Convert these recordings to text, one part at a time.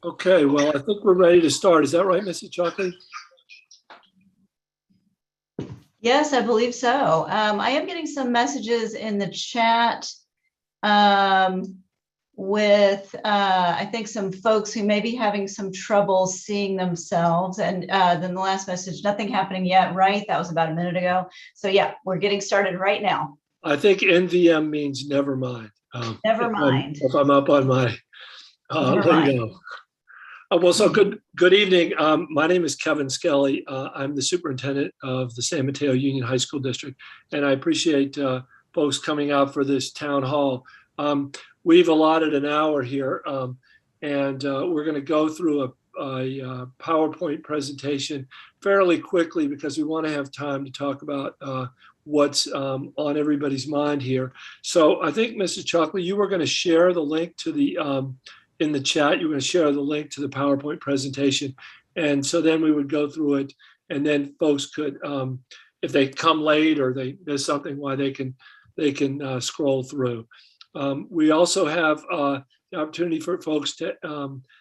Okay, well, I think we're ready to start. Is that right, Mrs. Chalkley? Yes, I believe so. I am getting some messages in the chat with, I think, some folks who may be having some trouble seeing themselves. And then the last message, nothing happening yet, right? That was about a minute ago. So yeah, we're getting started right now. I think NVM means never mind. Never mind. If I'm up on my lingo. Well, so good evening. My name is Kevin Skelly. I'm the superintendent of the San Mateo Union High School District, and I appreciate folks coming out for this town hall. We've allotted an hour here, and we're going to go through a PowerPoint presentation fairly quickly because we want to have time to talk about what's on everybody's mind here. So I think, Mrs. Chalkley, you were going to share the link to the in the chat, you're going to share the link to the PowerPoint presentation. And so then we would go through it, and then folks could, if they come late or they miss something, why they can scroll through. We also have the opportunity for folks to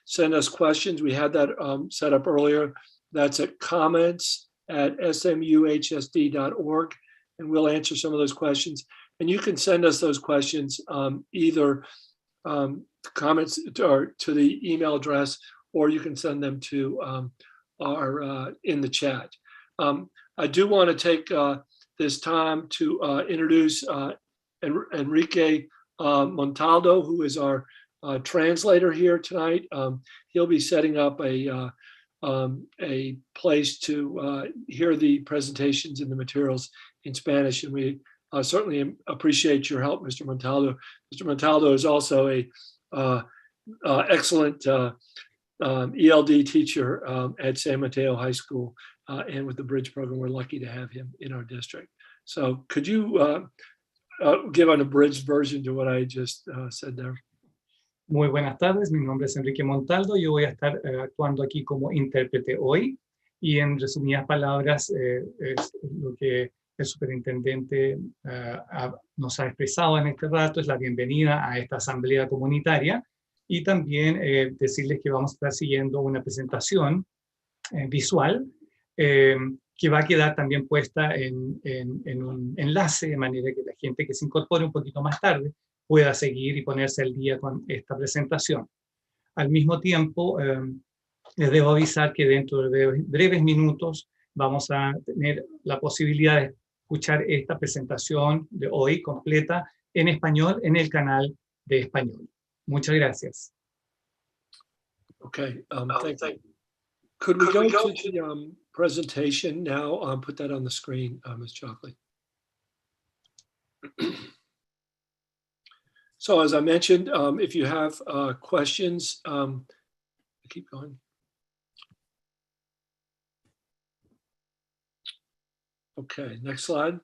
send us questions. We had that set up earlier. That's at comments@smuhsd.org, and we'll answer some of those questions. And you can send us those questions either comments or to the email address, or you can send them to our in the chat. I do want to take this time to introduce Enrique Montaldo, who is our translator here tonight. He'll be setting up a place to hear the presentations and the materials in Spanish, and we certainly appreciate your help, Mr. Montaldo. Mr. Montaldo is also a excellent ELD teacher at San Mateo High School, and with the Bridge program, we're lucky to have him in our district. So could you give an abridged version to what I just said there? Muy buenas tardes, mi nombre es Enrique Montaldo, yo voy a estar actuando aquí como intérprete hoy, y en resumidas palabras es lo que el superintendente nos ha expresado en este rato, es la bienvenida a esta asamblea comunitaria, y también decirles que vamos a estar siguiendo una presentación visual que va a quedar también puesta en un enlace, de manera que la gente que se incorpore un poquito más tarde pueda seguir y ponerse al día con esta presentación. Al mismo tiempo, les debo avisar que dentro de breves minutos vamos a tener la posibilidad de escuchar esta presentación de hoy completa en español en el canal de español. Muchas gracias. Okay, thank you. Could we go to the presentation now? Put that on the screen, Ms. Chalkley. So as I mentioned, if you have questions, keep going. Okay, next slide.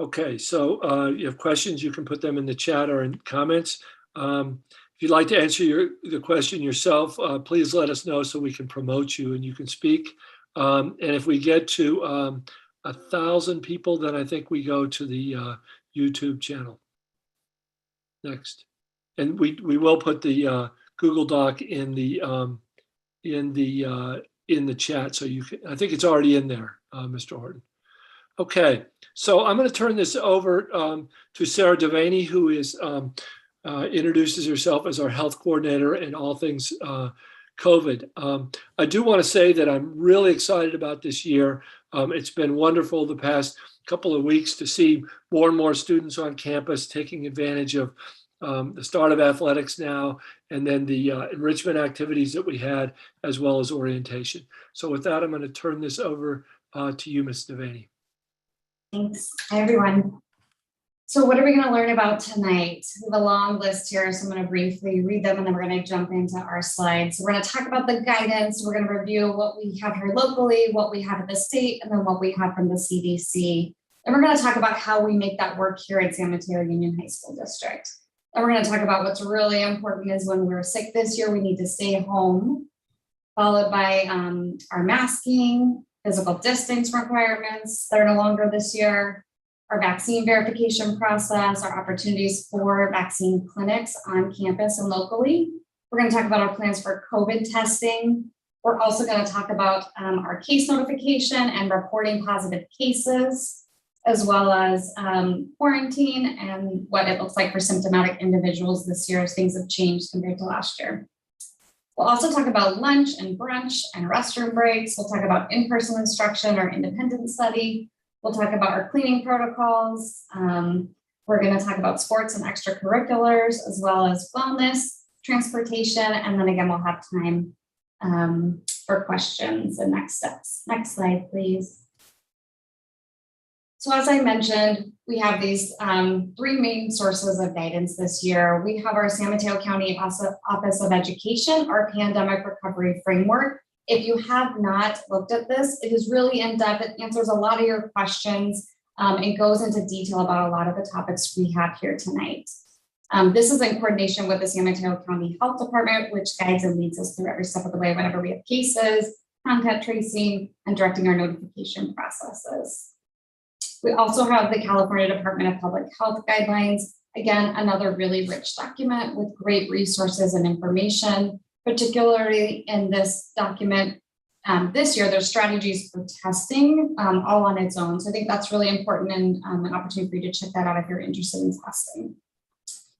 Okay, so you have questions, you can put them in the chat or in comments. If you'd like to answer the question yourself, please let us know so we can promote you and you can speak. And if we get to 1,000 people, then I think we go to the YouTube channel. Next, and we will put the Google Doc in the chat, so you can. I think it's already in there, Mr. Horton. Okay, so I'm going to turn this over to Sarah Devaney, who is introduces herself as our health coordinator and all things COVID. I do want to say that I'm really excited about this year. It's been wonderful the past couple of weeks to see more and more students on campus taking advantage of the start of athletics now, and then the enrichment activities that we had, as well as orientation. So with that, I'm going to turn this over to you, Ms. Devaney. Thanks. Hi, everyone. So what are we going to learn about tonight? We have a long list here, so I'm going to briefly read them and then we're going to jump into our slides. So we're going to talk about the guidance. We're going to review what we have here locally, what we have at the state, and then what we have from the CDC. And we're going to talk about how we make that work here at San Mateo Union High School District. And we're going to talk about what's really important is when we're sick this year, we need to stay home, followed by our masking, physical distance requirements that are no longer this year, our vaccine verification process, our opportunities for vaccine clinics on campus and locally. We're going to talk about our plans for COVID testing. We're also going to talk about our case notification and reporting positive cases, as well as quarantine and what it looks like for symptomatic individuals this year as things have changed compared to last year. We'll also talk about lunch and brunch and restroom breaks. We'll talk about in-person instruction or independent study. We'll talk about our cleaning protocols. We're going to talk about sports and extracurriculars, as well as wellness, transportation, and then again, we'll have time for questions and next steps. Next slide, please. So as I mentioned, we have these three main sources of guidance this year. We have our San Mateo County Office of Education, our Pandemic Recovery Framework. If you have not looked at this, it is really in-depth. It answers a lot of your questions and goes into detail about a lot of the topics we have here tonight. This is in coordination with the San Mateo County Health Department, which guides and leads us through every step of the way whenever we have cases, contact tracing, and directing our notification processes. We also have the California Department of Public Health Guidelines. Again, another really rich document with great resources and information, particularly in this document. This year, there's strategies for testing all on its own. So I think that's really important and an opportunity for you to check that out if you're interested in testing.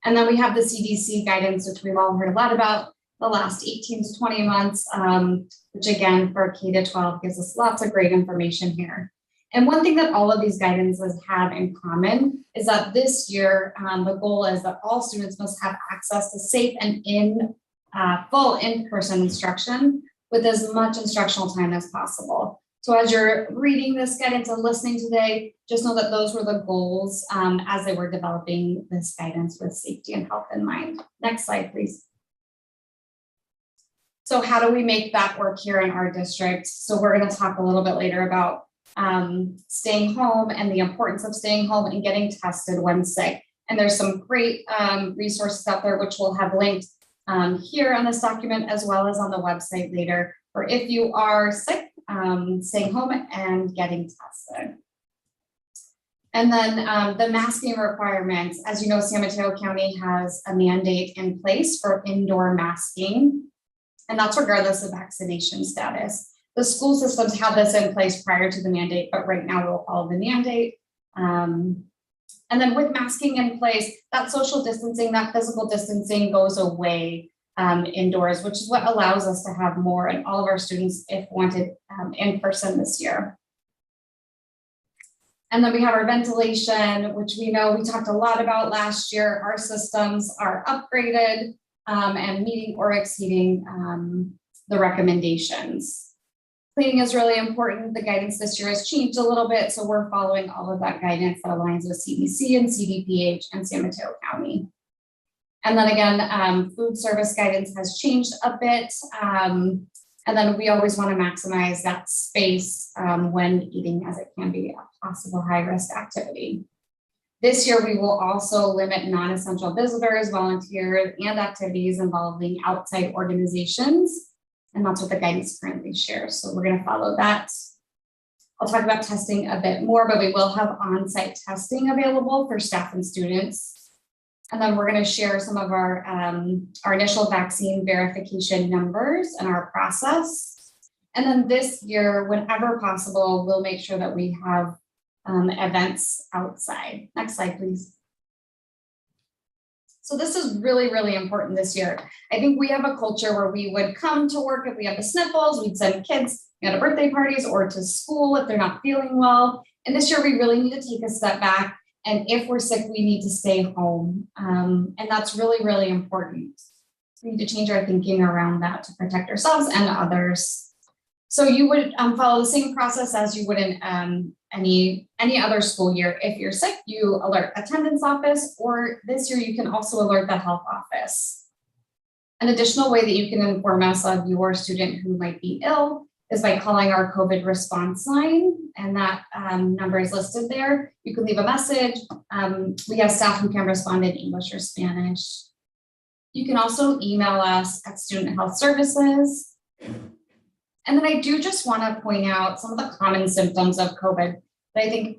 And then we have the CDC guidance, which we've all heard a lot about the last 18 to 20 months, which again, for K-12 gives us lots of great information here. And one thing that all of these guidances have in common is that this year, the goal is that all students must have access to safe and full in-person instruction with as much instructional time as possible. So as you're reading this guidance and listening today, just know that those were the goals as they were developing this guidance with safety and health in mind. Next slide, please. So how do we make that work here in our district? So we're going to talk a little bit later about staying home and the importance of staying home and getting tested when sick. And there's some great resources out there, which we'll have linked here on this document, as well as on the website later, for if you are sick, staying home and getting tested. And then the masking requirements. As you know, San Mateo County has a mandate in place for indoor masking, and that's regardless of vaccination status. The school systems have this in place prior to the mandate, but right now we'll follow the mandate. And then with masking in place, that social distancing, that physical distancing goes away indoors, which is what allows us to have more and all of our students, if wanted, in person this year. And then we have our ventilation, which we know we talked a lot about last year. Our systems are upgraded and meeting or exceeding the recommendations. Cleaning is really important. The guidance this year has changed a little bit, so we're following all of that guidance that aligns with CDC and CDPH and San Mateo County. And then again, food service guidance has changed a bit. And then we always want to maximize that space when eating, as it can be a possible high-risk activity. This year, we will also limit non-essential visitors, volunteers, and activities involving outside organizations. And that's what the guidance currently shares. So we're going to follow that. I'll talk about testing a bit more, but we will have on-site testing available for staff and students. And then we're going to share some of our initial vaccine verification numbers and our process. And then this year, whenever possible, we'll make sure that we have events outside. Next slide, please. So this is really, really important this year. I think we have a culture where we would come to work if we have the sniffles, we'd send kids to birthday parties or to school if they're not feeling well. And this year we really need to take a step back. And if we're sick, we need to stay home. And that's really, really important. We need to change our thinking around that to protect ourselves and others. So you would follow the same process as you would in any other school year. If you're sick, you alert attendance office, or this year you can also alert the health office. An additional way that you can inform us of your student who might be ill is by calling our COVID response line, and that number is listed there. You can leave a message. We have staff who can respond in English or Spanish. You can also email us at Student Health Services. And then I do just want to point out some of the common symptoms of COVID that I think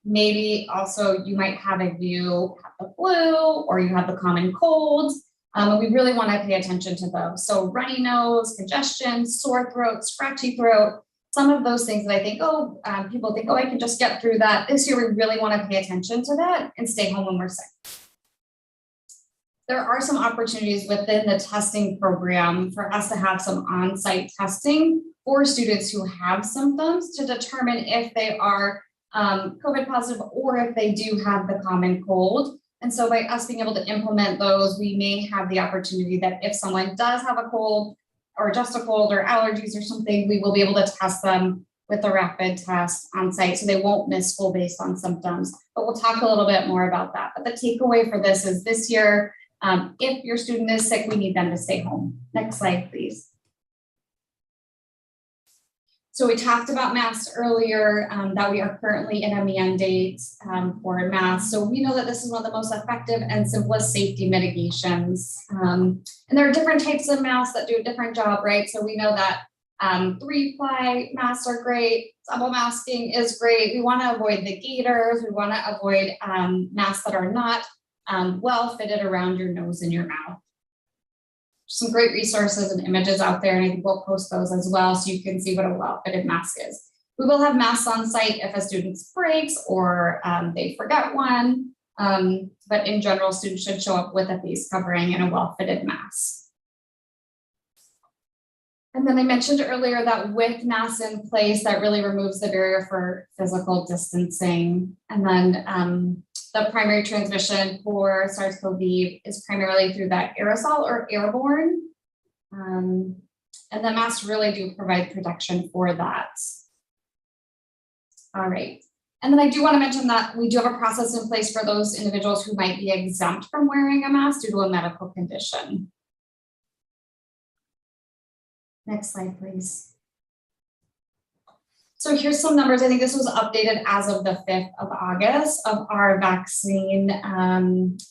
maybe also you might have if you have the flu or you have the common cold. And we really want to pay attention to those. So runny nose, congestion, sore throat, scratchy throat, some of those things that I think, people think, I can just get through that. This year, we really want to pay attention to that and stay home when we're sick. There are some opportunities within the testing program for us to have some on-site testing for students who have symptoms to determine if they are COVID positive or if they do have the common cold. And so by us being able to implement those, we may have the opportunity that if someone does have a cold or just a cold or allergies or something, we will be able to test them with a rapid test on site so they won't miss school based on symptoms. But we'll talk a little bit more about that. But the takeaway for this is this year, if your student is sick, we need them to stay home. Next slide, please. So we talked about masks earlier, that we are currently in a mandate for masks. So we know that this is one of the most effective and simplest safety mitigations. And there are different types of masks that do a different job, right? So we know that 3-ply masks are great. Double masking is great. We want to avoid the gaiters. We want to avoid masks that are not well fitted around your nose and your mouth. Some great resources and images out there, and I think we'll post those as well so you can see what a well-fitted mask is. We will have masks on site if a student breaks or they forget one, but in general, students should show up with a face covering and a well-fitted mask. And then I mentioned earlier that with masks in place, that really removes the barrier for physical distancing. And then the primary transmission for SARS-CoV is primarily through that aerosol or airborne. And the masks really do provide protection for that. All right. And then I do want to mention that we do have a process in place for those individuals who might be exempt from wearing a mask due to a medical condition. Next slide, please. So here's some numbers. I think this was updated as of the 5th of August of our vaccine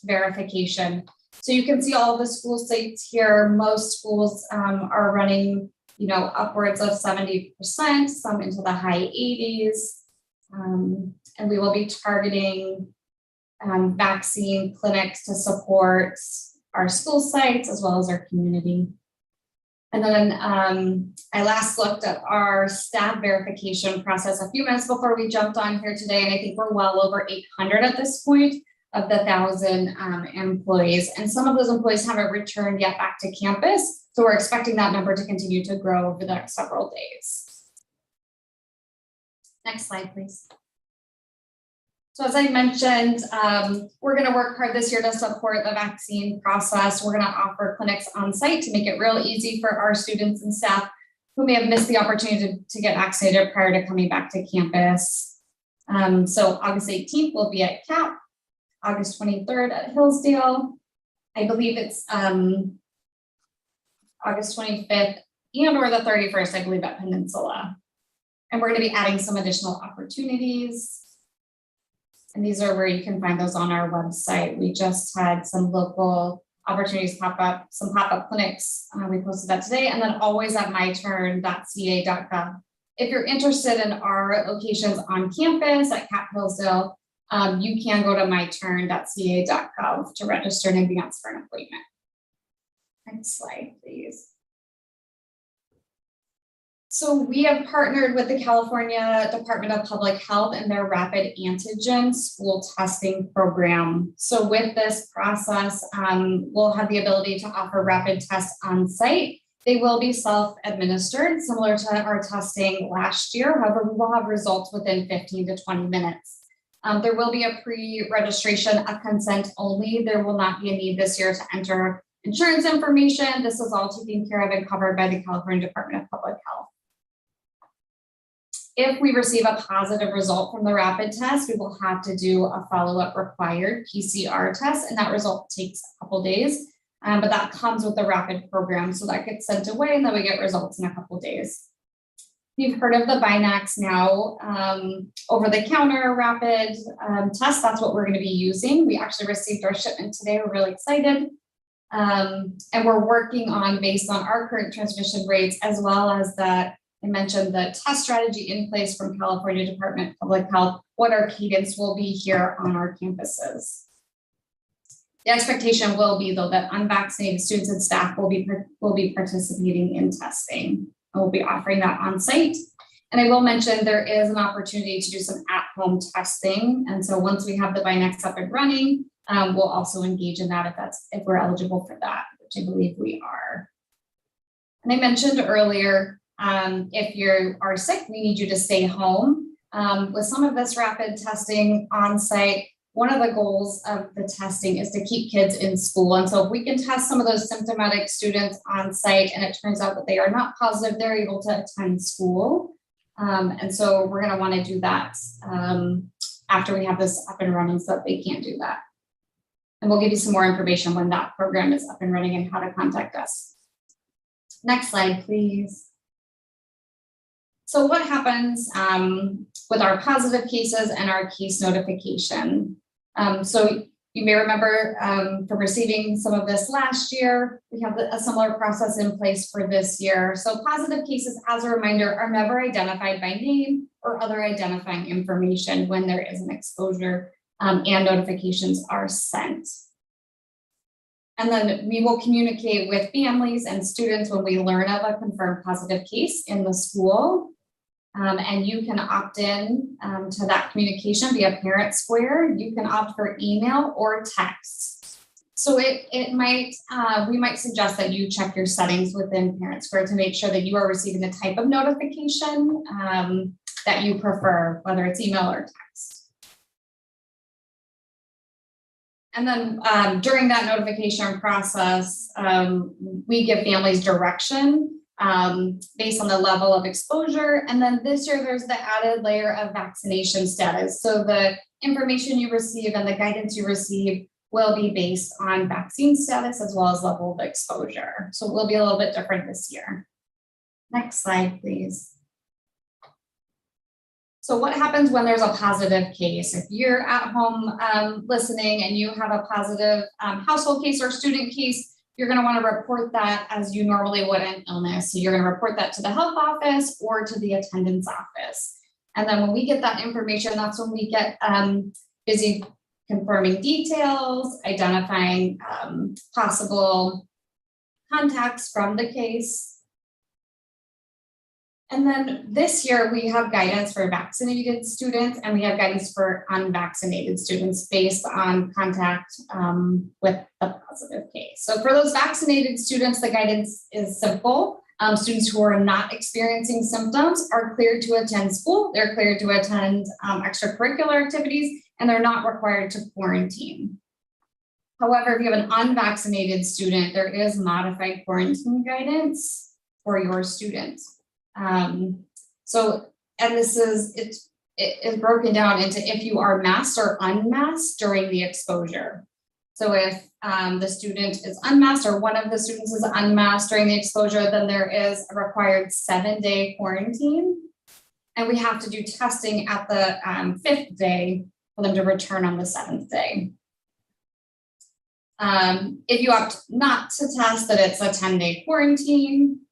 verification. So you can see all the school sites here. Most schools are running, upwards of 70%, some into the high 80s. And we will be targeting vaccine clinics to support our school sites as well as our community. And then I last looked at our staff verification process a few minutes before we jumped on here today, and I think we're well over 800 at this point of the 1,000 employees. And some of those employees haven't returned yet back to campus, so we're expecting that number to continue to grow over the next several days. Next slide, please. So as I mentioned, we're going to work hard this year to support the vaccine process. We're going to offer clinics on site to make it real easy for our students and staff who may have missed the opportunity to get vaccinated prior to coming back to campus. So August 18th will be at CAP, August 23rd at Hillsdale. I believe it's August 25th and or the 31st, I believe, at Peninsula. And we're going to be adding some additional opportunities. And these are where you can find those on our website. We just had some local opportunities pop up, some pop-up clinics. We posted that today, and then always at myturn.ca.gov. If you're interested in our locations on campus at Cap Hillsdale, you can go to myturn.ca.gov to register in advance for an appointment. Next slide, please. So we have partnered with the California Department of Public Health and their rapid antigen school testing program. So with this process, we'll have the ability to offer rapid tests on site. They will be self-administered, similar to our testing last year. However, we will have results within 15 to 20 minutes. There will be a pre-registration, a consent only. There will not be a need this year to enter insurance information. This is all taken care of and covered by the California Department of Public Health. If we receive a positive result from the rapid test, we will have to do a follow-up required PCR test, and that result takes a couple days, but that comes with the rapid program. So that gets sent away and then we get results in a couple days. You've heard of the Binax now, over-the-counter rapid test. That's what we're going to be using. We actually received our shipment today. We're really excited. And we're working on, based on our current transmission rates, as well as that, I mentioned the test strategy in place from California Department of Public Health, what our cadence will be here on our campuses. The expectation will be, though, that unvaccinated students and staff will be participating in testing. And we'll be offering that on site. And I will mention there is an opportunity to do some at-home testing. And so once we have the Binex up and running, we'll also engage in that if we're eligible for that, which I believe we are. And I mentioned earlier, if you are sick, we need you to stay home. With some of this rapid testing on site, one of the goals of the testing is to keep kids in school. And so if we can test some of those symptomatic students on site and it turns out that they are not positive, they're able to attend school. And so we're going to want to do that after we have this up and running so that they can't do that. And we'll give you some more information when that program is up and running and how to contact us. Next slide, please. So what happens with our positive cases and our case notification? So you may remember from receiving some of this last year, we have a similar process in place for this year. So positive cases, as a reminder, are never identified by name or other identifying information when there is an exposure and notifications are sent. And then we will communicate with families and students when we learn of a confirmed positive case in the school. And you can opt in to that communication via Parent Square. You can opt for email or text. So we might suggest that you check your settings within Parent Square to make sure that you are receiving the type of notification that you prefer, whether it's email or text. And then during that notification process, we give families direction based on the level of exposure. And then this year, there's the added layer of vaccination status. So the information you receive and the guidance you receive will be based on vaccine status as well as level of exposure. So it will be a little bit different this year. Next slide, please. So what happens when there's a positive case? If you're at home listening and you have a positive household case or student case, you're going to want to report that as you normally would an illness. So you're going to report that to the health office or to the attendance office. And then when we get that information, that's when we get busy confirming details, identifying possible contacts from the case. And then this year we have guidance for vaccinated students and we have guidance for unvaccinated students based on contact with a positive case. So for those vaccinated students, the guidance is simple. Students who are not experiencing symptoms are cleared to attend school. They're cleared to attend extracurricular activities and they're not required to quarantine. However, if you have an unvaccinated student, there is modified quarantine guidance for your students. And this is, it is broken down into if you are masked or unmasked during the exposure. So if the student is unmasked or one of the students is unmasked during the exposure, then there is a required 7-day quarantine. And we have to do testing at the 5th day for them to return on the 7th day. If you opt not to test, that it's a 10-day quarantine.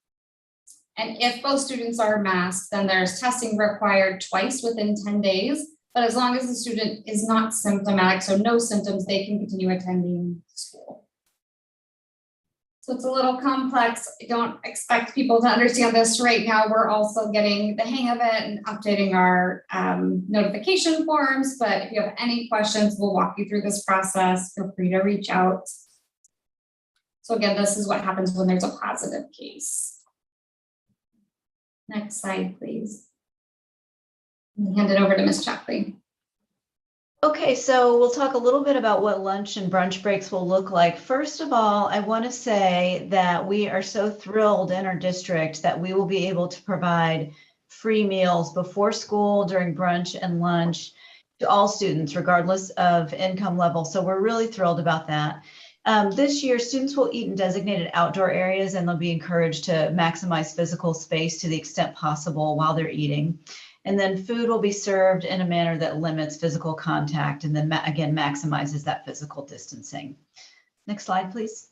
And if both students are masked, then there's testing required twice within 10 days. But as long as the student is not symptomatic, so no symptoms, they can continue attending school. So it's a little complex. I don't expect people to understand this right now. We're also getting the hang of it and updating our notification forms. But if you have any questions, we'll walk you through this process. Feel free to reach out. So again, this is what happens when there's a positive case. Next slide, please. Hand it over to Ms. Chapley. Okay, so we'll talk a little bit about what lunch and brunch breaks will look like. First of all, I want to say that we are so thrilled in our district that we will be able to provide free meals before school, during brunch and lunch to all students, regardless of income level. So we're really thrilled about that. This year, students will eat in designated outdoor areas and they'll be encouraged to maximize physical space to the extent possible while they're eating. And then food will be served in a manner that limits physical contact and then again maximizes that physical distancing. Next slide, please.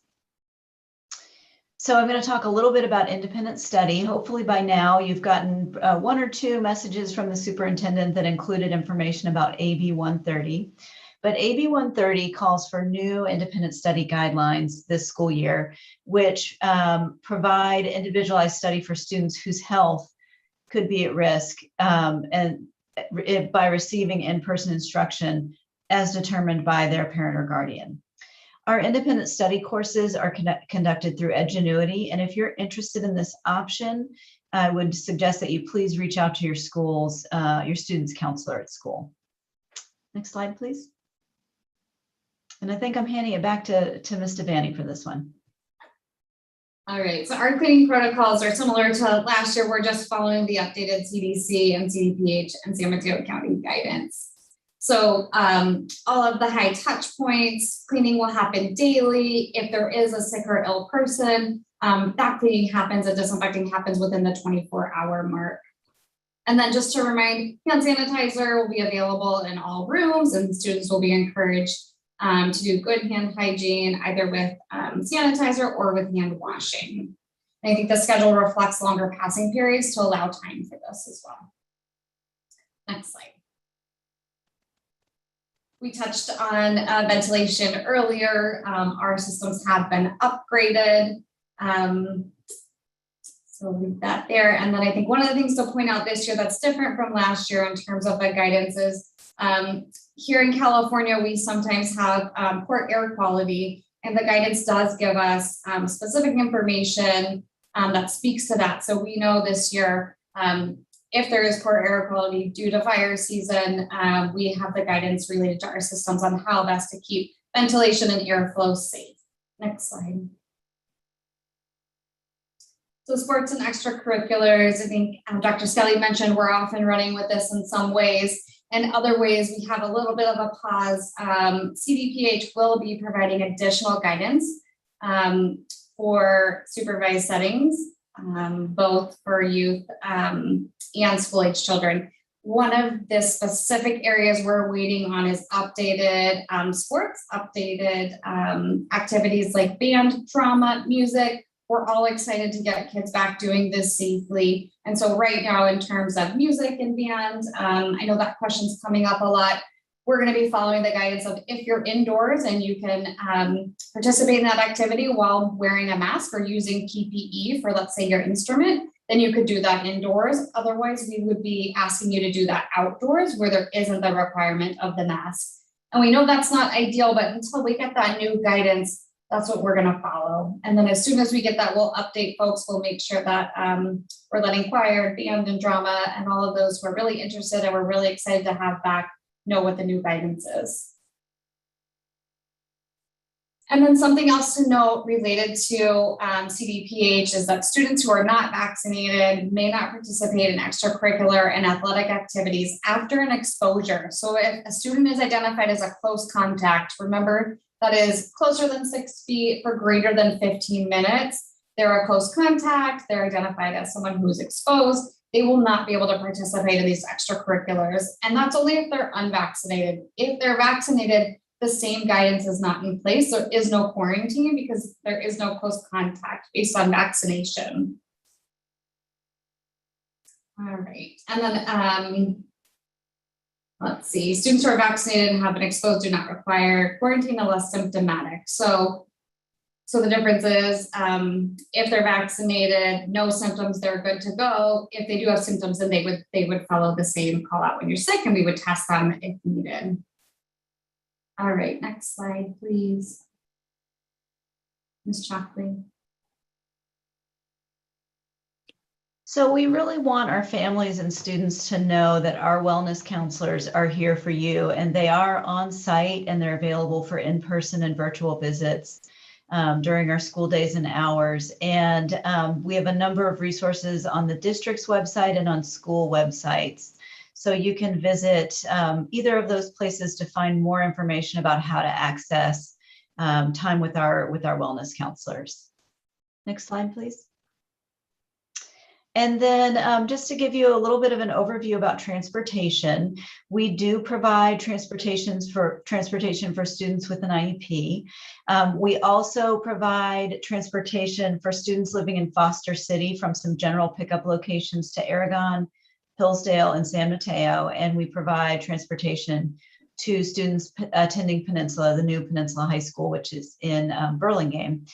So I'm going to talk a little bit about independent study. Hopefully by now you've gotten 1 or 2 messages from the superintendent that included information about AB 130. But AB 130 calls for new independent study guidelines this school year, which provide individualized study for students whose health could be at risk and by receiving in-person instruction as determined by their parent or guardian. Our independent study courses are conducted through Edgenuity, and if you're interested in this option, I would suggest that you please reach out to your school's, your student's counselor at school. Next slide, please. And I think I'm handing it back to Ms. Devaney for this one. All right, so our cleaning protocols are similar to last year. We're just following the updated CDC and CDPH and San Mateo County guidance. So all of the high touch points, cleaning will happen daily. If there is a sick or ill person, that cleaning happens and disinfecting happens within the 24-hour mark. And then just to remind, hand sanitizer will be available in all rooms, and students will be encouraged to do good hand hygiene, either with sanitizer or with hand washing. And I think the schedule reflects longer passing periods to allow time for this as well. Next slide. We touched on ventilation earlier. Our systems have been upgraded. So we'll leave that there. And then I think one of the things to point out this year that's different from last year in terms of the guidance is here in California, we sometimes have poor air quality, and the guidance does give us specific information that speaks to that. So we know this year, if there is poor air quality due to fire season, we have the guidance related to our systems on how best to keep ventilation and airflow safe. Next slide. So sports and extracurriculars, I think Dr. Skelly mentioned we're often running with this in some ways. In other ways, we have a little bit of a pause. CDPH will be providing additional guidance for supervised settings, both for youth and school-age children. One of the specific areas we're waiting on is updated sports, updated activities like band, drama, music. We're all excited to get kids back doing this safely. And so right now, in terms of music and band, I know that question's coming up a lot. We're going to be following the guidance of if you're indoors and you can participate in that activity while wearing a mask or using PPE for, let's say, your instrument, then you could do that indoors. Otherwise, we would be asking you to do that outdoors where there isn't the requirement of the mask. And we know that's not ideal, but until we get that new guidance, that's what we're going to follow. And then as soon as we get that, we'll update folks. We'll make sure that we're letting choir, band, and drama, and all of those who are really interested and we're really excited to have back know what the new guidance is. And then something else to note related to CDPH is that students who are not vaccinated may not participate in extracurricular and athletic activities after an exposure. So if a student is identified as a close contact, remember that is closer than 6 feet for greater than 15 minutes, they're a close contact, they're identified as someone who's exposed, they will not be able to participate in these extracurriculars. And that's only if they're unvaccinated. If they're vaccinated, the same guidance is not in place. There is no quarantine because there is no close contact based on vaccination. All right, and then let's see, students who are vaccinated and have been exposed do not require quarantine unless symptomatic. So the difference is if they're vaccinated, no symptoms, they're good to go. If they do have symptoms, then they would follow the same call out when you're sick, and we would test them if needed. All right, next slide, please. Ms. Chalkley. So we really want our families and students to know that our wellness counselors are here for you, and they are on site and they're available for in-person and virtual visits during our school days and hours. And we have a number of resources on the district's website and on school websites. So you can visit either of those places to find more information about how to access time with our wellness counselors. Next slide, please. And then just to give you a little bit of an overview about transportation, we do provide transportation for students with an IEP. We also provide transportation for students living in Foster City from some general pickup locations to Aragon, Hillsdale, and San Mateo. And we provide transportation to students attending Peninsula, the new Peninsula High School, which is in Burlingame.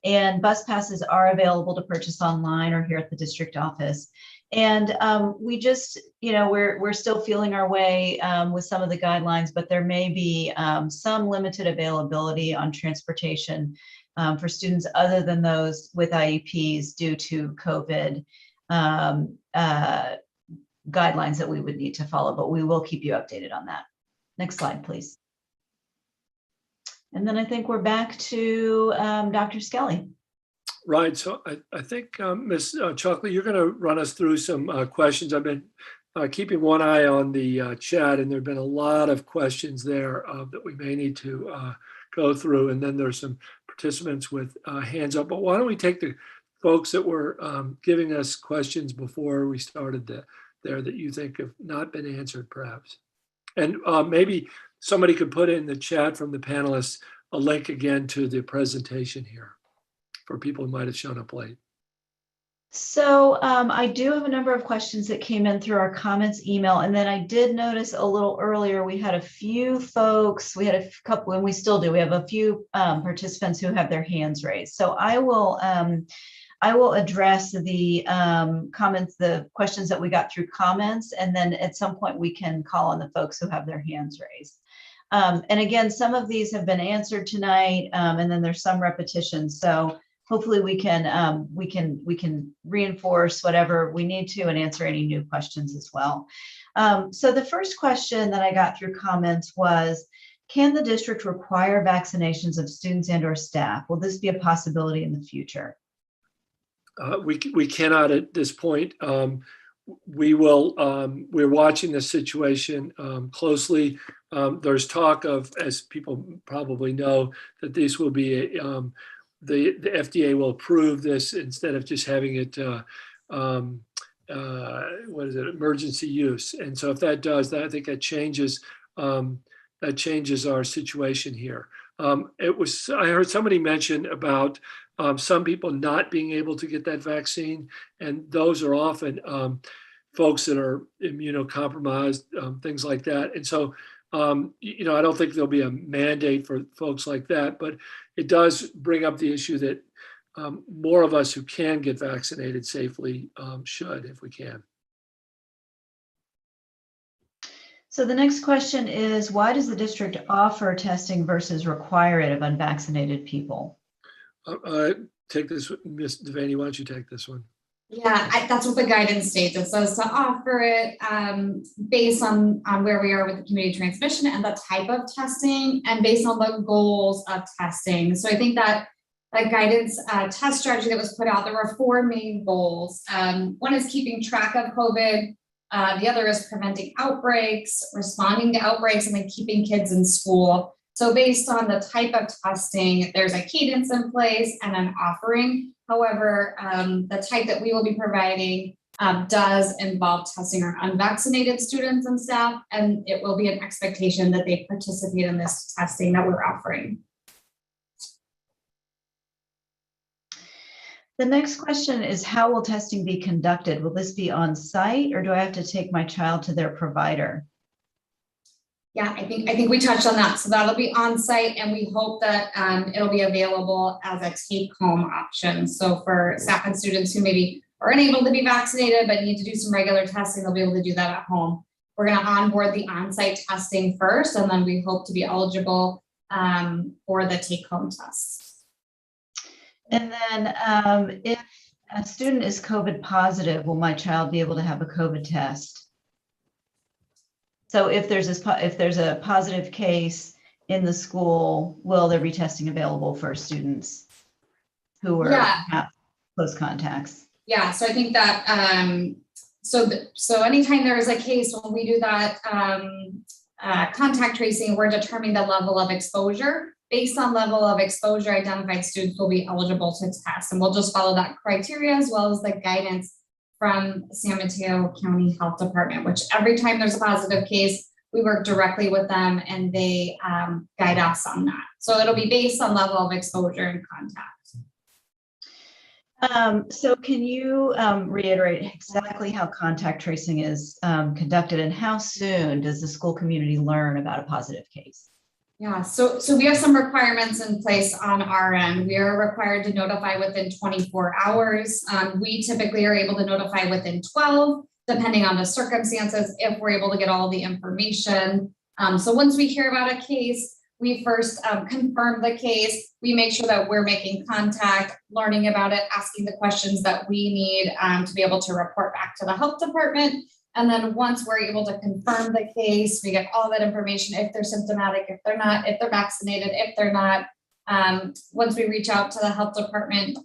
And bus passes are available to purchase online or here at the district office. And we just, we're still feeling our way with some of the guidelines, but there may be some limited availability on transportation for students other than those with IEPs due to COVID guidelines that we would need to follow, but we will keep you updated on that. Next slide, please. And then I think we're back to Dr. Skelly. Right. So I think, Ms. Chalkley, you're going to run us through some questions. I've been keeping one eye on the chat, and there have been a lot of questions there that we may need to go through. And then there's some participants with hands up. But why don't we take the folks that were giving us questions before we started there that you think have not been answered, perhaps. And maybe somebody could put in the chat from the panelists a link again to the presentation here for people who might have shown up late. So I do have a number of questions that came in through our comments email. And then I did notice a little earlier, we had a few folks, we had a couple, and we still do, we have a few participants who have their hands raised. So I will address the comments, the questions that we got through comments, and then at some point we can call on the folks who have their hands raised. And again, some of these have been answered tonight, and then there's some repetition. So hopefully we can reinforce whatever we need to and answer any new questions as well. So the first question that I got through comments was, can the district require vaccinations of students and/or staff? Will this be a possibility in the future? We cannot at this point. We will. We're watching the situation closely. There's talk of, as people probably know, that this will be the FDA will approve this instead of just having it emergency use. And so if that does that, I think that changes our situation here. I heard somebody mention about some people not being able to get that vaccine, and those are often folks that are immunocompromised, things like that. And so, I don't think there'll be a mandate for folks like that, but it does bring up the issue that more of us who can get vaccinated safely should, if we can. So the next question is, why does the district offer testing versus require it of unvaccinated people? Take this, Ms. Devaney, why don't you take this one? Yeah, that's what the guidance states. It says to offer it based on where we are with the community transmission and the type of testing and based on the goals of testing. So I think that guidance test strategy that was put out, there were 4 main goals. One is keeping track of COVID. The other is preventing outbreaks, responding to outbreaks, and then keeping kids in school. So based on the type of testing, there's a cadence in place and an offering. However, the type that we will be providing does involve testing our unvaccinated students and staff, and it will be an expectation that they participate in this testing that we're offering. The next question is, how will testing be conducted? Will this be on site, or do I have to take my child to their provider? Yeah, I think we touched on that. So that'll be on site, and we hope that it'll be available as a take-home option. So for staff and students who maybe are unable to be vaccinated but need to do some regular testing, they'll be able to do that at home. We're going to onboard the on-site testing first, and then we hope to be eligible for the take-home tests. And then if a student is COVID positive, will my child be able to have a COVID test? So if there's a positive case in the school, will there be testing available for students who are have close contacts? Yeah, so I think that so anytime there is a case, when we do that contact tracing, we're determining the level of exposure. Based on level of exposure, identified students will be eligible to test, and we'll just follow that criteria as well as the guidance from San Mateo County Health Department, which every time there's a positive case, we work directly with them and they guide us on that. So it'll be based on level of exposure and contact. So can you reiterate exactly how contact tracing is conducted and how soon does the school community learn about a positive case? Yeah, so we have some requirements in place on our end. We are required to notify within 24 hours. We typically are able to notify within 12, depending on the circumstances, if we're able to get all the information. So once we hear about a case, we first confirm the case. We make sure that we're making contact, learning about it, asking the questions that we need to be able to report back to the health department. And then once we're able to confirm the case, we get all that information, if they're symptomatic, if they're not, if they're vaccinated, if they're not. Once we reach out to the health department,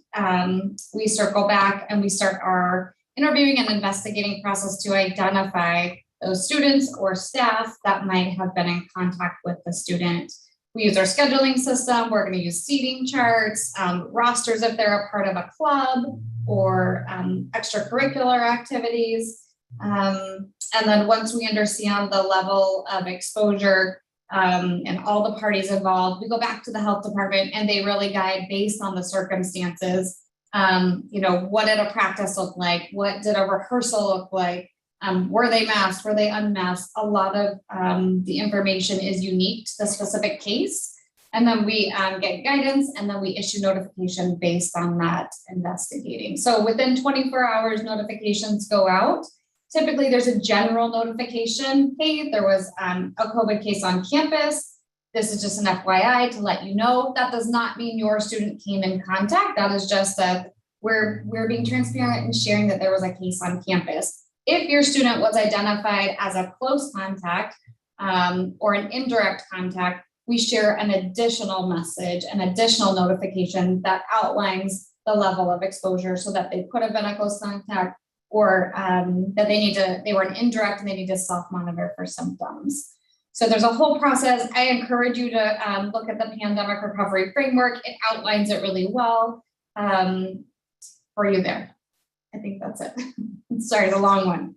we circle back and we start our interviewing and investigating process to identify those students or staff that might have been in contact with the student. We use our scheduling system. We're going to use seating charts, rosters if they're a part of a club or extracurricular activities. And then once we understand the level of exposure and all the parties involved, we go back to the health department and they really guide based on the circumstances. What did a practice look like? What did a rehearsal look like? Were they masked? Were they unmasked? A lot of the information is unique to the specific case. And then we get guidance and then we issue notification based on that investigating. So within 24 hours, notifications go out. Typically, there's a general notification. Hey, there was a COVID case on campus. This is just an FYI to let you know. That does not mean your student came in contact. That is just that we're being transparent and sharing that there was a case on campus. If your student was identified as a close contact or an indirect contact, we share an additional message, an additional notification that outlines the level of exposure so that they could have been a close contact or that they were an indirect and they need to self-monitor for symptoms. So there's a whole process. I encourage you to look at the pandemic recovery framework. It outlines it really well for you there. I think that's it. Sorry, the long one.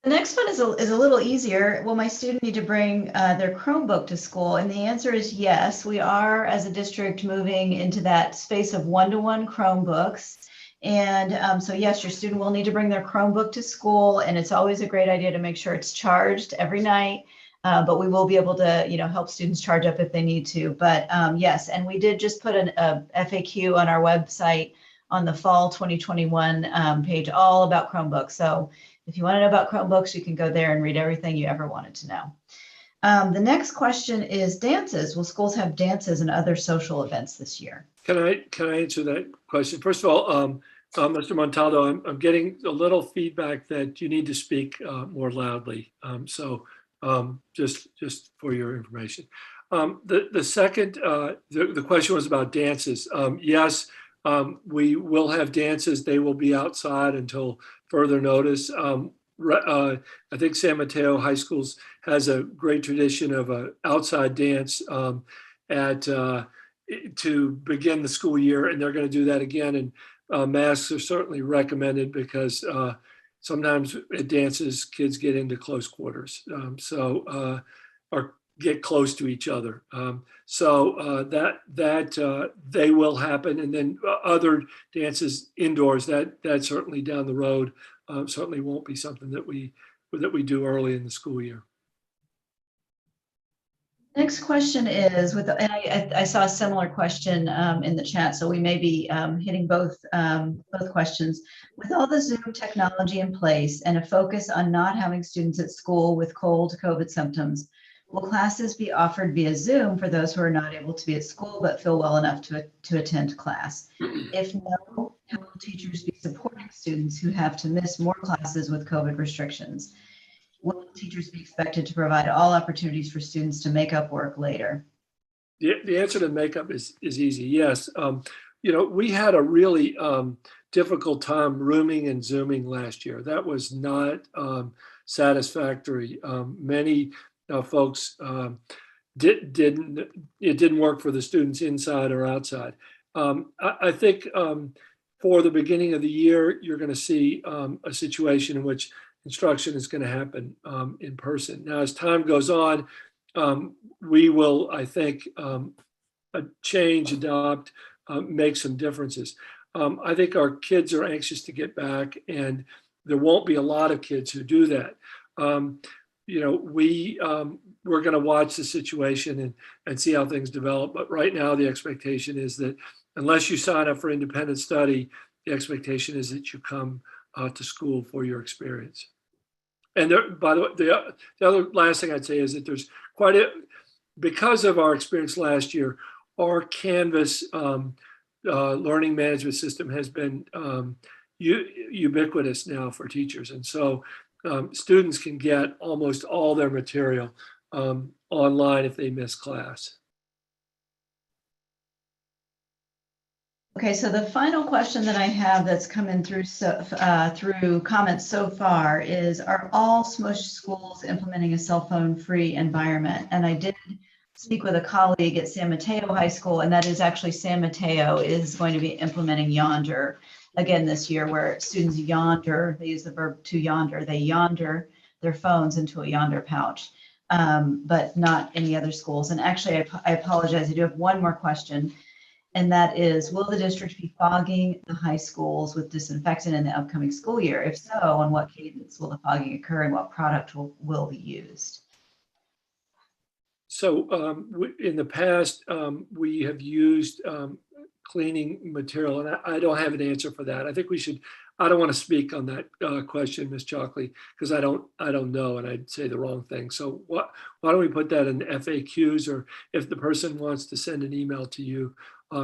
The next one is a little easier. Will my student need to bring their Chromebook to school? And the answer is yes. We are, as a district, moving into that space of one-to-one Chromebooks. And so yes, your student will need to bring their Chromebook to school, and it's always a great idea to make sure it's charged every night. But we will be able to, help students charge up if they need to. But yes, and we did just put a FAQ on our website on the fall 2021 page, all about Chromebooks. So if you want to know about Chromebooks, you can go there and read everything you ever wanted to know. The next question is dances. Will schools have dances and other social events this year? Can I answer that question? First of all, Mr. Montaldo, I'm getting a little feedback that you need to speak more loudly. So just for your information. The second, the question was about dances. Yes, we will have dances. They will be outside until further notice. I think San Mateo High Schools has a great tradition of an outside dance to begin the school year, and they're going to do that again. And masks are certainly recommended because sometimes at dances, kids get into close quarters, or get close to each other. That they will happen, and then other dances indoors. That certainly down the road certainly won't be something that we do early in the school year. Next question is and I saw a similar question in the chat, so we may be hitting both questions. With all the Zoom technology in place and a focus on not having students at school with cold COVID symptoms, will classes be offered via Zoom for those who are not able to be at school but feel well enough to attend class? If no, how will teachers be supporting students who have to miss more classes with COVID restrictions? Will teachers be expected to provide all opportunities for students to make up work later? The answer to makeup is easy. Yes. We had a really difficult time rooming and Zooming last year. That was not satisfactory. Many folks it didn't work for the students inside or outside. I think for the beginning of the year, you're going to see a situation in which instruction is going to happen in person. Now, as time goes on, we will, I think, change, adopt, make some differences. I think our kids are anxious to get back, and there won't be a lot of kids who do that. We're going to watch the situation and see how things develop. But right now, the expectation is that unless you sign up for independent study, the expectation is that you come to school for your experience. And there, by the way, the other last thing I'd say is that there's because of our experience last year, our Canvas learning management system has been ubiquitous now for teachers. And so students can get almost all their material online if they miss class. Okay, so the final question that I have that's come in through through comments so far is, are all Smush schools implementing a cell phone free environment? And I did speak with a colleague at San Mateo High School, and that is actually San Mateo is going to be implementing Yonder again this year, where students yonder, they use the verb to yonder, they yonder their phones into a Yonder pouch, but not any other schools. And actually, I apologize, I do have one more question. And that is, will the district be fogging the high schools with disinfectant in the upcoming school year? If so, on what cadence will the fogging occur, and what product will be used? So in the past, we have used cleaning material, and I don't have an answer for that. I think I don't want to speak on that question, Ms. Chalkley, because I don't know, and I'd say the wrong thing. So why don't we put that in FAQs, or if the person wants to send an email to you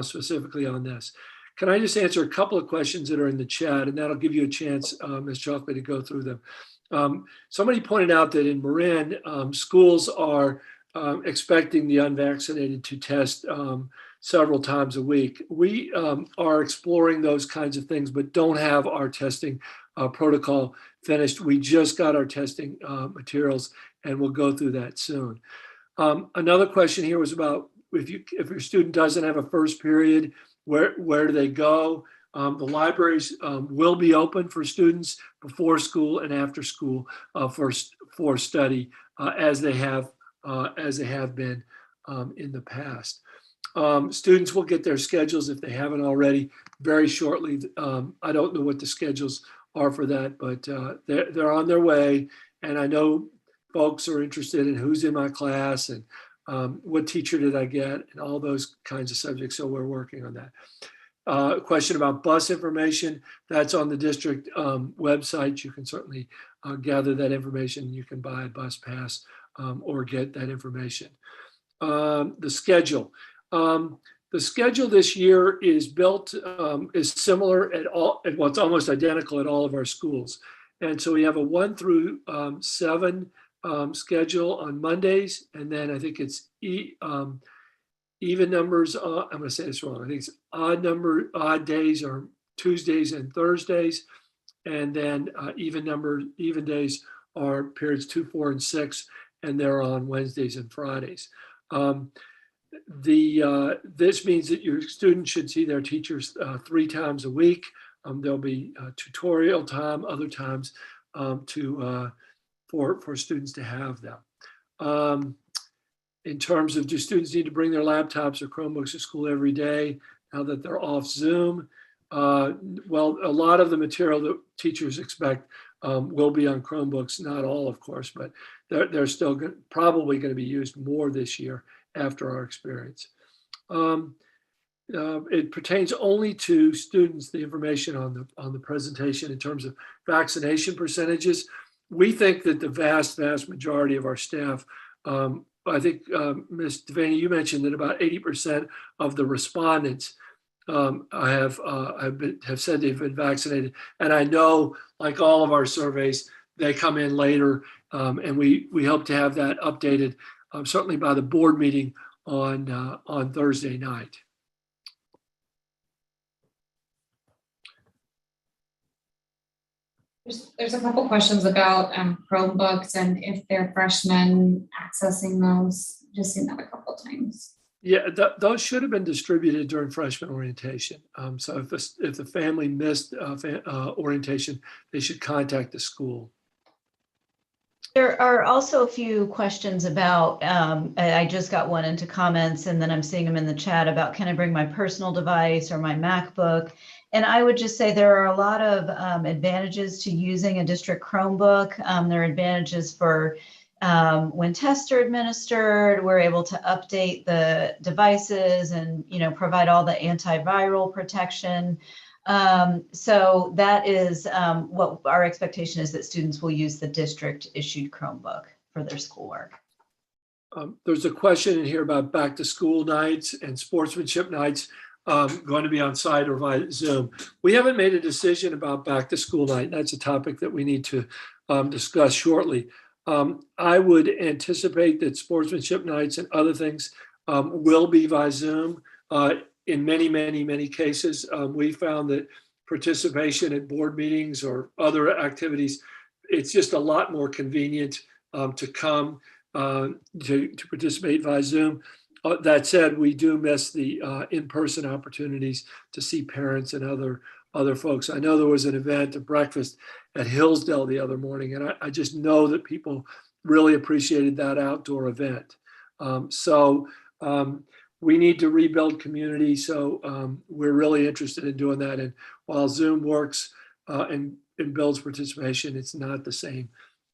specifically on this. Can I just answer a couple of questions that are in the chat, and that'll give you a chance, Ms. Chalkley, to go through them. Somebody pointed out that in Marin, schools are expecting the unvaccinated to test several times a week. We are exploring those kinds of things, but don't have our testing protocol finished. We just got our testing materials, and we'll go through that soon. Another question here was about if your student doesn't have a first period, where do they go? The libraries will be open for students before school and after school for study as they have been in the past. Students will get their schedules, if they haven't already, very shortly. I don't know what the schedules are for that, but they're on their way. And I know folks are interested in who's in my class and what teacher did I get, and all those kinds of subjects. So we're working on that. Question about bus information, that's on the district website. You can certainly gather that information. You can buy a bus pass or get that information. The schedule. The schedule this year is built, is similar well, it's almost identical at all of our schools. And so we have a 1 through 7 schedule on Mondays, and then I think it's even numbers. I'm going to say this wrong. I think it's odd days are Tuesdays and Thursdays, and then even days are periods 2, 4, and 6, and they're on Wednesdays and Fridays. This means that your students should see their teachers 3 times a week. There'll be tutorial time, other times for students to have them. In terms of, do students need to bring their laptops or Chromebooks to school every day now that they're off Zoom? Well, a lot of the material that teachers expect will be on Chromebooks, not all, of course, but they're still probably going to be used more this year after our experience. It pertains only to students, the information on the presentation in terms of vaccination percentages. We think that the vast majority of our staff, I think Ms. Devaney, you mentioned that about 80% of the respondents have said they've been vaccinated. And I know, like all of our surveys, they come in later, and we hope to have that updated certainly by the board meeting on Thursday night. There's a couple questions about Chromebooks and if they're freshmen accessing those. Just seen that a couple times. Yeah, those should have been distributed during freshman orientation. So if the family missed orientation, they should contact the school. There are also a few questions about, I just got one into comments and then I'm seeing them in the chat about, can I bring my personal device or my MacBook? And I would just say there are a lot of advantages to using a district Chromebook. There are advantages for when tests are administered, we're able to update the devices and, you know, provide all the antiviral protection. So that is what our expectation is, that students will use the district issued Chromebook for their schoolwork. There's a question in here about back to school nights and sportsmanship nights going to be on site or via Zoom. We haven't made a decision about back to school night. That's a topic that we need to discuss shortly. I would anticipate that sportsmanship nights and other things will be via Zoom. In many cases, we found that participation at board meetings or other activities, it's just a lot more convenient to come to participate via Zoom. That said, we do miss the in-person opportunities to see parents and other folks. I know there was an event, a breakfast at Hillsdale the other morning, and I just know that people really appreciated that outdoor event. We need to rebuild community, so we're really interested in doing that. And while Zoom works and builds participation, it's not the same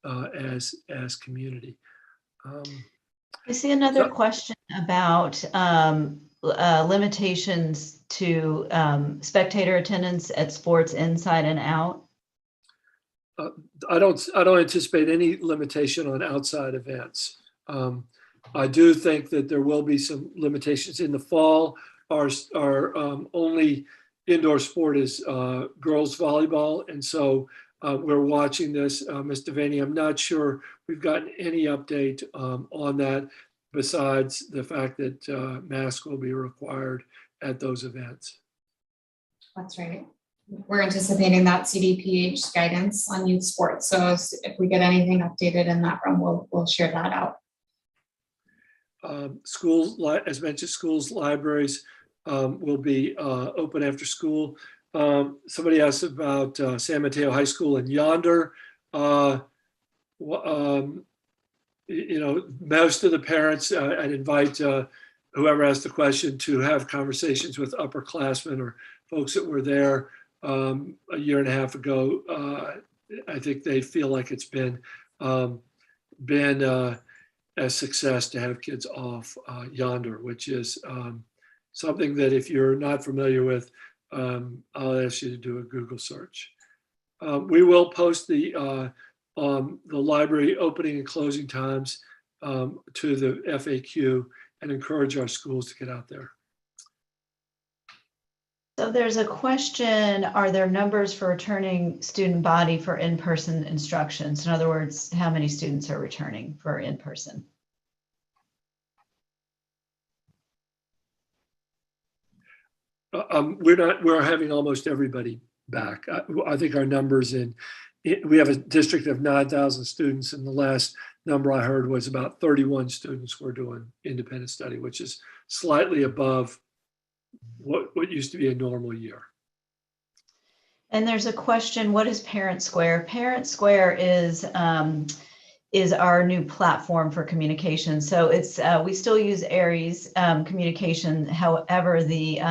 as community. I see another question about limitations to spectator attendance at sports inside and out. I don't anticipate any limitation on outside events. I do think that there will be some limitations in the fall. Our only indoor sport is girls volleyball, and so we're watching this. Ms. Devaney, I'm not sure we've gotten any update on that besides the fact that masks will be required at those events. That's right. We're anticipating that CDPH guidance on youth sports. So if we get anything updated in that realm, we'll share that out. Schools, as mentioned, schools, libraries will be open after school. Somebody asked about San Mateo High School and Yonder. You know, most of the parents, I'd invite whoever asked the question to have conversations with upperclassmen or folks that were there a year and a half ago. I think they feel like it's been a success to have kids off Yonder, which is something that if you're not familiar with, I'll ask you to do a Google search. We will post the library opening and closing times to the FAQ and encourage our schools to get out there. So there's a question, are there numbers for returning student body for in-person instructions? In other words, how many students are returning for in-person? We're having almost everybody back. I think our numbers we have a district of 9,000 students, and the last number I heard was about 31 students were doing independent study, which is slightly above what used to be a normal year. And there's a question, what is Parent Square? Parent Square is our new platform for communication. So it's we still use Aries communication. However, the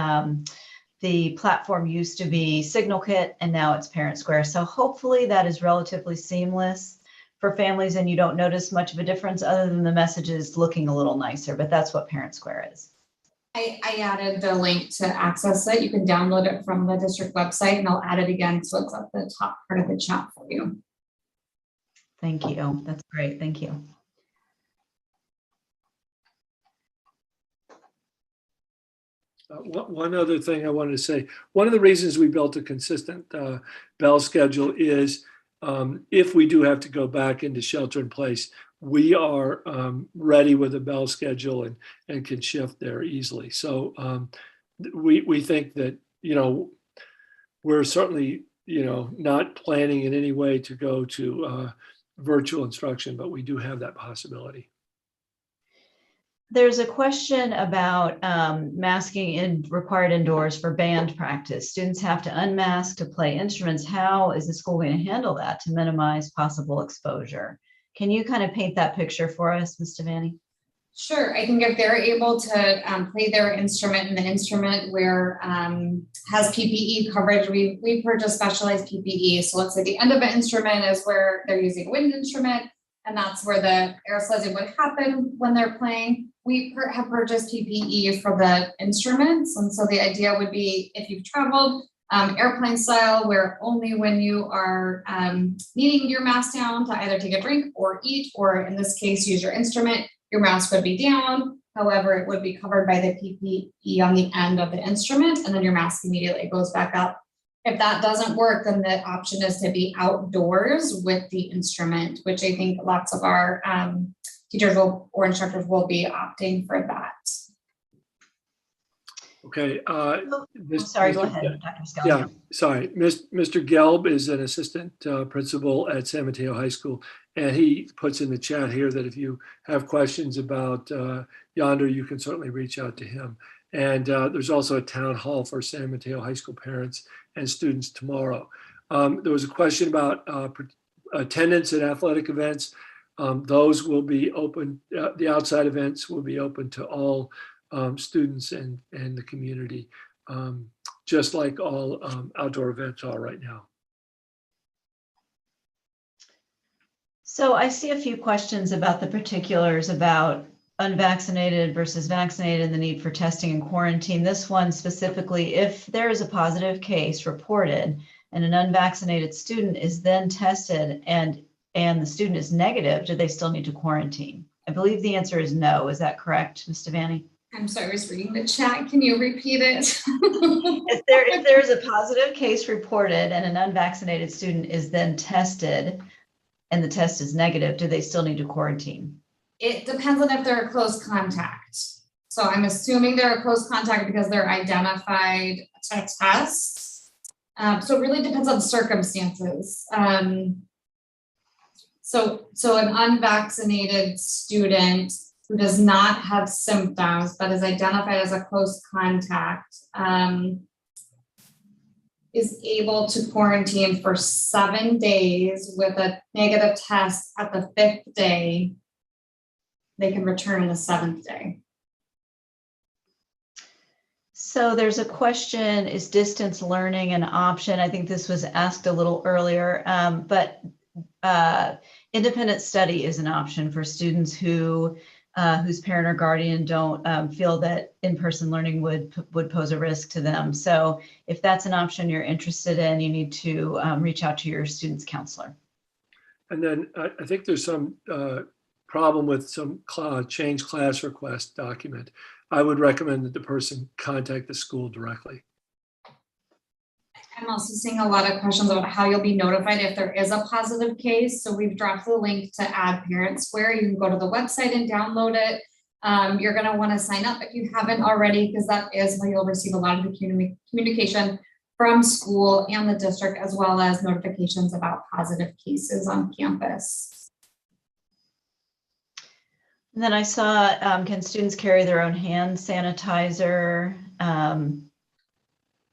platform used to be SignalKit, and now it's Parent Square. So hopefully that is relatively seamless for families, and you don't notice much of a difference other than the messages looking a little nicer. But that's what Parent Square is. I added the link to access it. You can download it from the district website, and I'll add it again so it's at the top part of the chat for you. Thank you. That's great. Thank you. One other thing I wanted to say, one of the reasons we built a consistent bell schedule is if we do have to go back into shelter in place, we are ready with a bell schedule and can shift there easily. So we think that, you know, we're certainly, you know, not planning in any way to go to virtual instruction, but we do have that possibility. There's a question about masking required indoors for band practice. Students have to unmask to play instruments. How is the school going to handle that to minimize possible exposure? Can you kind of paint that picture for us, Ms. Devaney? Sure, I think if they're able to play their instrument and the instrument has PPE coverage, we purchase specialized PPE. So let's say the end of an instrument is where they're using a wind instrument, and that's where the aerosolizing would happen when they're playing. We have purchased PPE for the instruments. And so the idea would be if you've traveled airplane style, where only when you are needing your mask down to either take a drink or eat, or in this case, use your instrument, your mask would be down. However, it would be covered by the PPE on the end of the instrument, and then your mask immediately goes back up. If that doesn't work, then the option is to be outdoors with the instrument, which I think lots of our teachers or instructors will be opting for that. Okay. Sorry, go ahead, Dr. Scully. Yeah, sorry. Mr. Gelb is an assistant principal at San Mateo High School, and he puts in the chat here that if you have questions about Yonder, you can certainly reach out to him. And there's also a town hall for San Mateo High School parents and students tomorrow. There was a question about attendance at athletic events. Those will be open, the outside events will be open to all students and the community, just like all outdoor events are right now. So I see a few questions about the particulars about unvaccinated versus vaccinated and the need for testing and quarantine. This one specifically, if there is a positive case reported and an unvaccinated student is then tested and the student is negative, do they still need to quarantine? I believe the answer is no. Is that correct, Ms. Devaney? I'm sorry, I was reading the chat. Can you repeat it? If there is a positive case reported and an unvaccinated student is then tested and the test is negative, do they still need to quarantine? It depends on if they're a close contact. So I'm assuming they're a close contact because they're identified to test. So it really depends on circumstances. So an unvaccinated student who does not have symptoms but is identified as a close contact is able to quarantine for 7 days with a negative test at the 5th day. They can return on the 7th day. So there's a question, is distance learning an option? I think this was asked a little earlier, but independent study is an option for students whose parent or guardian don't feel that in-person learning would pose a risk to them. So if that's an option you're interested in, you need to reach out to your student's counselor. And then I think there's some problem with some change class request document. I would recommend that the person contact the school directly. I'm also seeing a lot of questions about how you'll be notified if there is a positive case. So we've dropped the link to Add Parent Square. You can go to the website and download it. You're going to want to sign up if you haven't already, because that is where you'll receive a lot of the communication from school and the district, as well as notifications about positive cases on campus. And then I saw, can students carry their own hand sanitizer?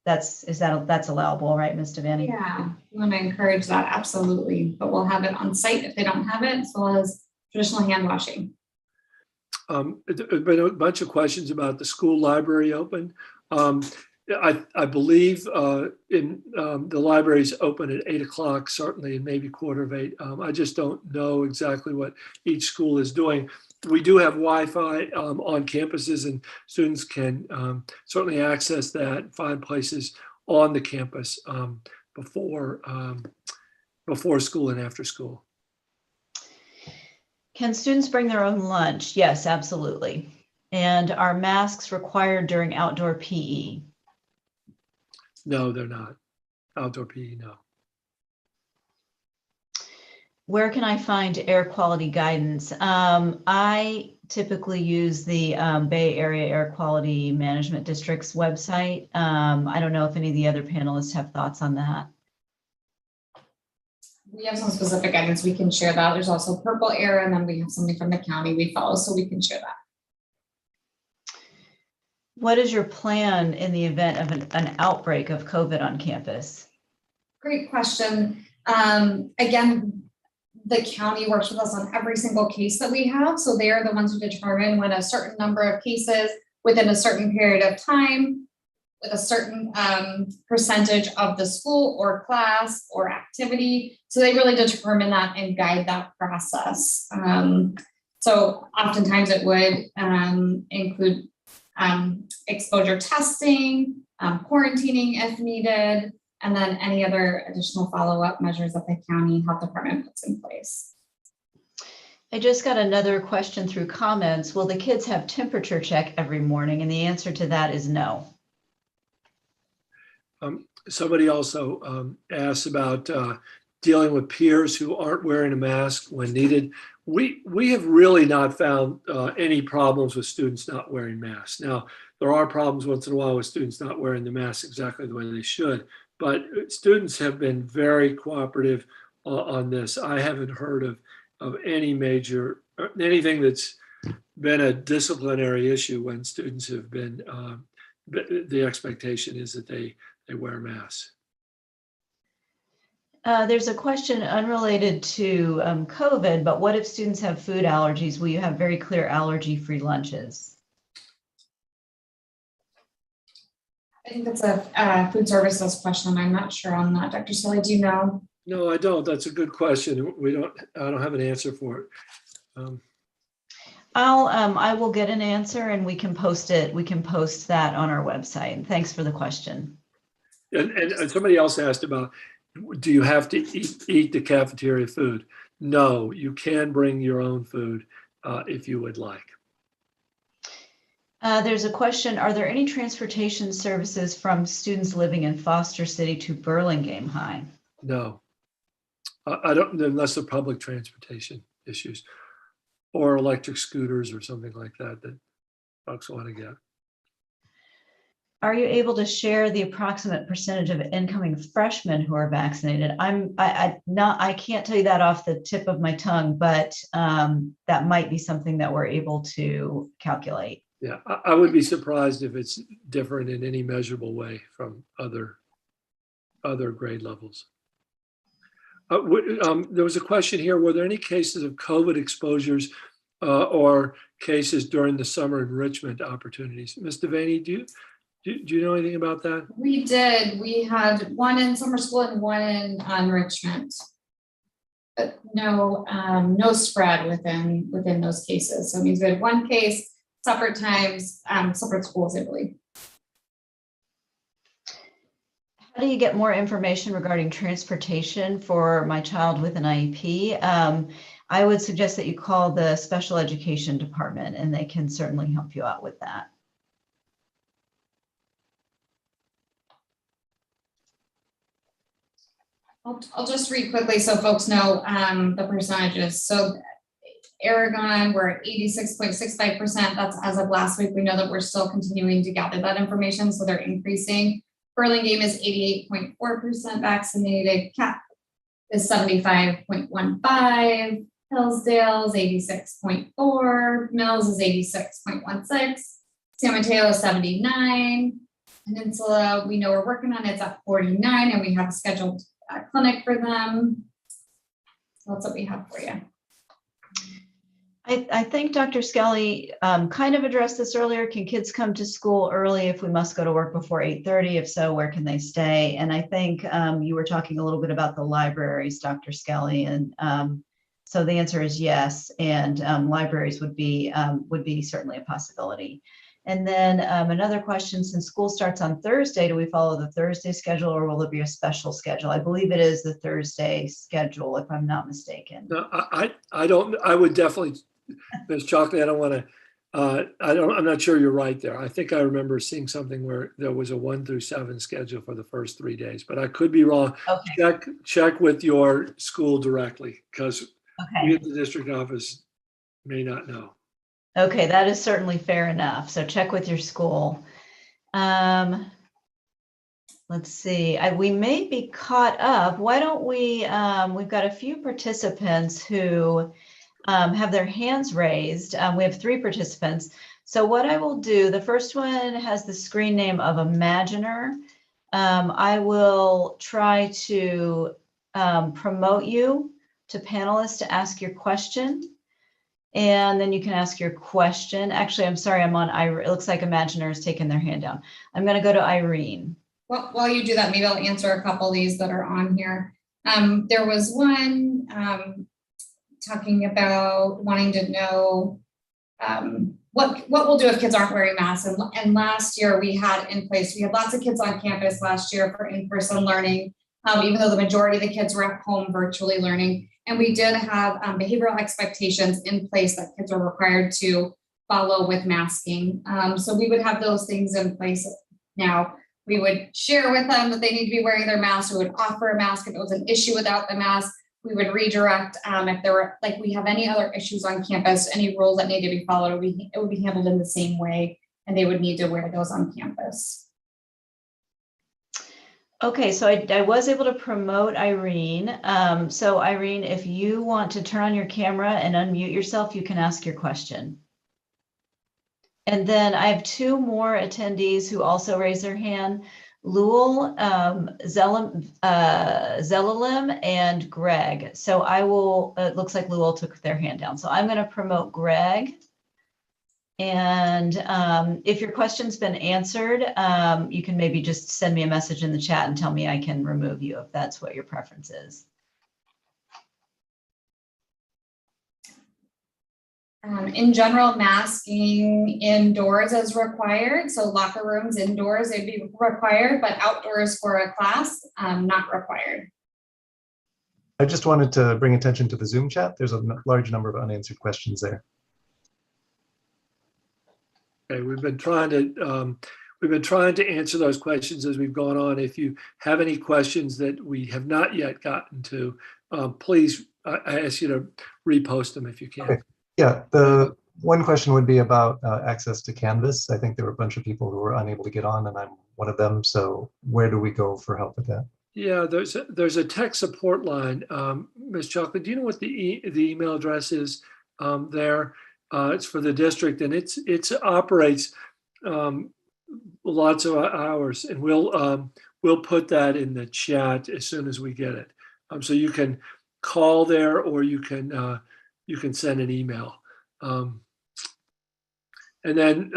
That's allowable, right, Ms. Devaney? Yeah, we want to encourage that, absolutely. But we'll have it on site if they don't have it, as well as traditional hand washing. There's been a bunch of questions about the school library open. I believe the library's open at 8 o'clock, certainly, and maybe 7:45. I just don't know exactly what each school is doing. We do have Wi-Fi on campuses, and students can certainly access that and find places on the campus before school and after school. Can students bring their own lunch? Yes, absolutely. And are masks required during outdoor PE? No, they're not. Outdoor PE, no. Where can I find air quality guidance? I typically use the Bay Area Air Quality Management District's website. I don't know if any of the other panelists have thoughts on that. We have some specific guidance, we can share that. There's also Purple Air, and then we have something from the county we follow, so we can share that. What is your plan in the event of an outbreak of COVID on campus? Great question. Again, the county works with us on every single case that we have. So they are the ones who determine when a certain number of cases within a certain period of time with a certain percentage of the school or class or activity. So they really determine that and guide that process. So oftentimes it would include exposure testing, quarantining if needed, and then any other additional follow-up measures that the county health department puts in place. I just got another question through comments. Will the kids have temperature check every morning? And the answer to that is no. Somebody also asked about dealing with peers who aren't wearing a mask when needed. We have really not found any problems with students not wearing masks. Now, there are problems once in a while with students not wearing the mask exactly the way they should, but students have been very cooperative on this. I haven't heard of any major, anything that's been a disciplinary issue when students have been, the expectation is that they wear masks. There's a question unrelated to COVID, but what if students have food allergies? Will you have very clear allergy-free lunches? I think that's a food services question. I'm not sure on that. Dr. Sully, do you know? No, I don't. That's a good question. I don't have an answer for it. I will get an answer and we can post it. We can post that on our website. And thanks for the question. And somebody else asked about, do you have to eat the cafeteria food? No, you can bring your own food if you would like. There's a question, are there any transportation services from students living in Foster City to Burlingame High? No, I don't, unless they're public transportation issues or electric scooters or something like that that folks want to get. Are you able to share the approximate percentage of incoming freshmen who are vaccinated? I can't tell you that off the tip of my tongue, but that might be something that we're able to calculate. Yeah, I would be surprised if it's different in any measurable way from other grade levels. There was a question here, were there any cases of COVID exposures or cases during the summer enrichment opportunities? Ms. Devaney, do you know anything about that? We did. We had one in summer school and one in enrichment, but no spread within those cases. So it means we had one case, separate times, separate schools, I believe. How do you get more information regarding transportation for my child with an IEP? I would suggest that you call the special education department and they can certainly help you out with that. I'll just read quickly so folks know the percentages. So Aragon, we're at 86.65%. That's as of last week. We know that we're still continuing to gather that information, so they're increasing. Burlingame is 88.4% vaccinated. Cap is 75.15. Hillsdale is 86.4. Mills is 86.16. San Mateo is 79. Peninsula, we know we're working on it. It's at 49, and we have a scheduled clinic for them. So that's what we have for you. I think Dr. Skelly kind of addressed this earlier. Can kids come to school early if we must go to work before 8:30? If so, where can they stay? And I think you were talking a little bit about the libraries, Dr. Skelly, and so the answer is yes. And libraries would be certainly a possibility. And then another question, since school starts on Thursday, do we follow the Thursday schedule or will there be a special schedule? I believe it is the Thursday schedule, if I'm not mistaken. No, I would definitely, Ms. Chalkley, I'm not sure you're right there. I think I remember seeing something where there was a 1 through 7 schedule for the first 3 days, but I could be wrong. Okay. Check with your school directly because we at the district office may not know. Okay, that is certainly fair enough. So check with your school. Let's see, we may be caught up. Why don't we, we've got a few participants who have their hands raised. We have 3 participants. So what I will do, the first one has the screen name of Imaginer. I will try to promote you to panelists to ask your question. And then you can ask your question. Actually, I'm sorry, I'm on Irene. It looks like Imaginer has taken their hand down. I'm going to go to Irene. Well, while you do that, maybe I'll answer a couple of these that are on here. There was one talking about wanting to know what we'll do if kids aren't wearing masks. And last year we had lots of kids on campus last year for in-person learning, even though the majority of the kids were at home virtually learning. And we did have behavioral expectations in place that kids are required to follow with masking. So we would have those things in place now. We would share with them that they need to be wearing their mask. We would offer a mask if it was an issue without the mask. We would redirect if there were, like we have any other issues on campus, any rules that need to be followed, it would be handled in the same way, and they would need to wear those on campus. Okay, so I was able to promote Irene. So Irene, if you want to turn on your camera and unmute yourself, you can ask your question. And then I have two more attendees who also raised their hand, Lul Zelalim and Greg. So I will, it looks like Lul took their hand down. So I'm going to promote Greg. And if your question's been answered, you can maybe just send me a message in the chat and tell me I can remove you if that's what your preference is. In general, masking indoors is required. So locker rooms indoors, they'd be required, but outdoors for a class, not required. I just wanted to bring attention to the Zoom chat. There's a large number of unanswered questions there. Okay, we've been trying to answer those questions as we've gone on. If you have any questions that we have not yet gotten to, please, I ask you to repost them if you can. Okay. Yeah, the one question would be about access to Canvas. I think there were a bunch of people who were unable to get on, and I'm one of them. So where do we go for help with that? Yeah, there's a tech support line. Ms. Chocolate, do you know what the email address is there? It's for the district, and it operates lots of hours, and we'll put that in the chat as soon as we get it. So you can call there, or you can send an email. And then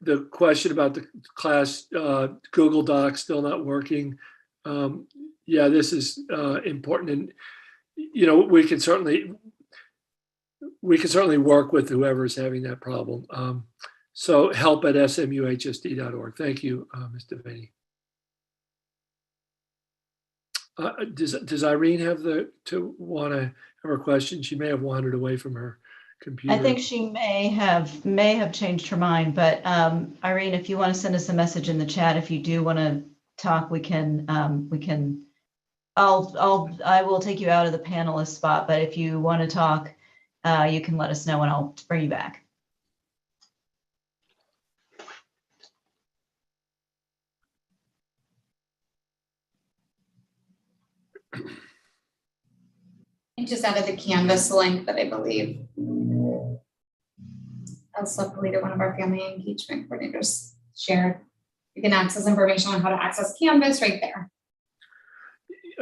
the question about the class Google Docs still not working. Yeah, this is important, and we can certainly work with whoever's having that problem. So help@smuhsd.org. Thank you, Ms. Devaney. Does Irene have want to have her question? She may have wandered away from her computer. I think she may have changed her mind, but Irene, if you want to send us a message in the chat, if you do want to talk, I will take you out of the panelist spot, but if you want to talk, you can let us know and I'll bring you back. I just added the Canvas link that I believe luckily to one of our family engagement coordinators shared. You can access information on how to access Canvas right there.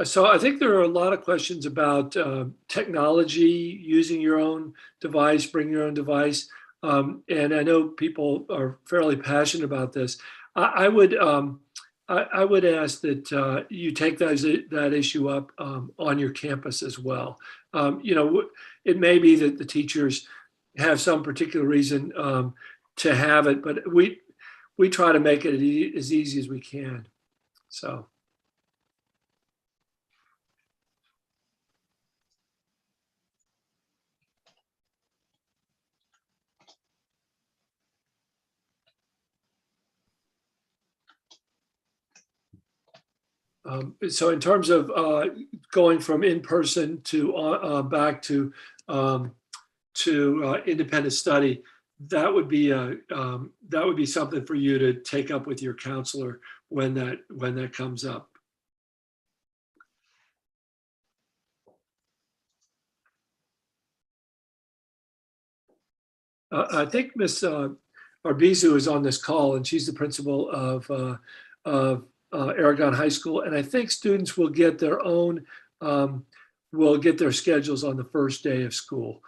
So I think there are a lot of questions about technology, using your own device, bring your own device. And I know people are fairly passionate about this. I would ask that you take that issue up on your campus as well. It may be that the teachers have some particular reason to have it, but we try to make it as easy as we can. So. So in terms of going from in-person to back to independent study, that would be something for you to take up with your counselor when that comes up. I think Miss Arbizu is on this call, and she's the principal of Aragon High School. And I think students will get their own, will get their schedules on the first day of school.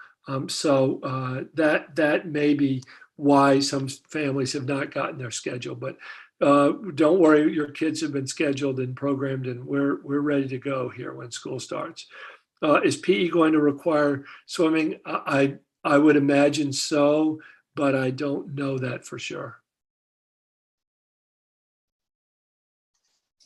So that may be why some families have not gotten their schedule. But don't worry, your kids have been scheduled and programmed, and we're ready to go here when school starts. Is PE going to require swimming? I would imagine so, but I don't know that for sure.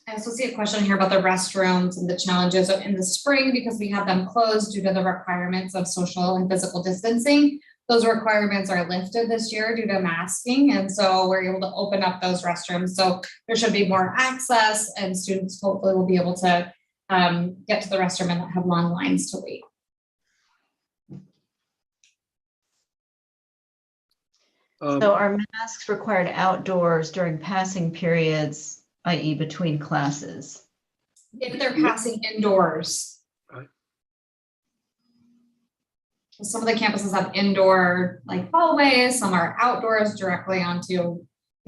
I also see a question here about the restrooms and the challenges in the spring because we had them closed due to the requirements of social and physical distancing. Those requirements are lifted this year due to masking, and so we're able to open up those restrooms. So there should be more access, and students hopefully will be able to get to the restroom and not have long lines to wait. So are masks required outdoors during passing periods, i.e. between classes? If they're passing indoors. Right. Some of the campuses have indoor like hallways, some are outdoors directly onto,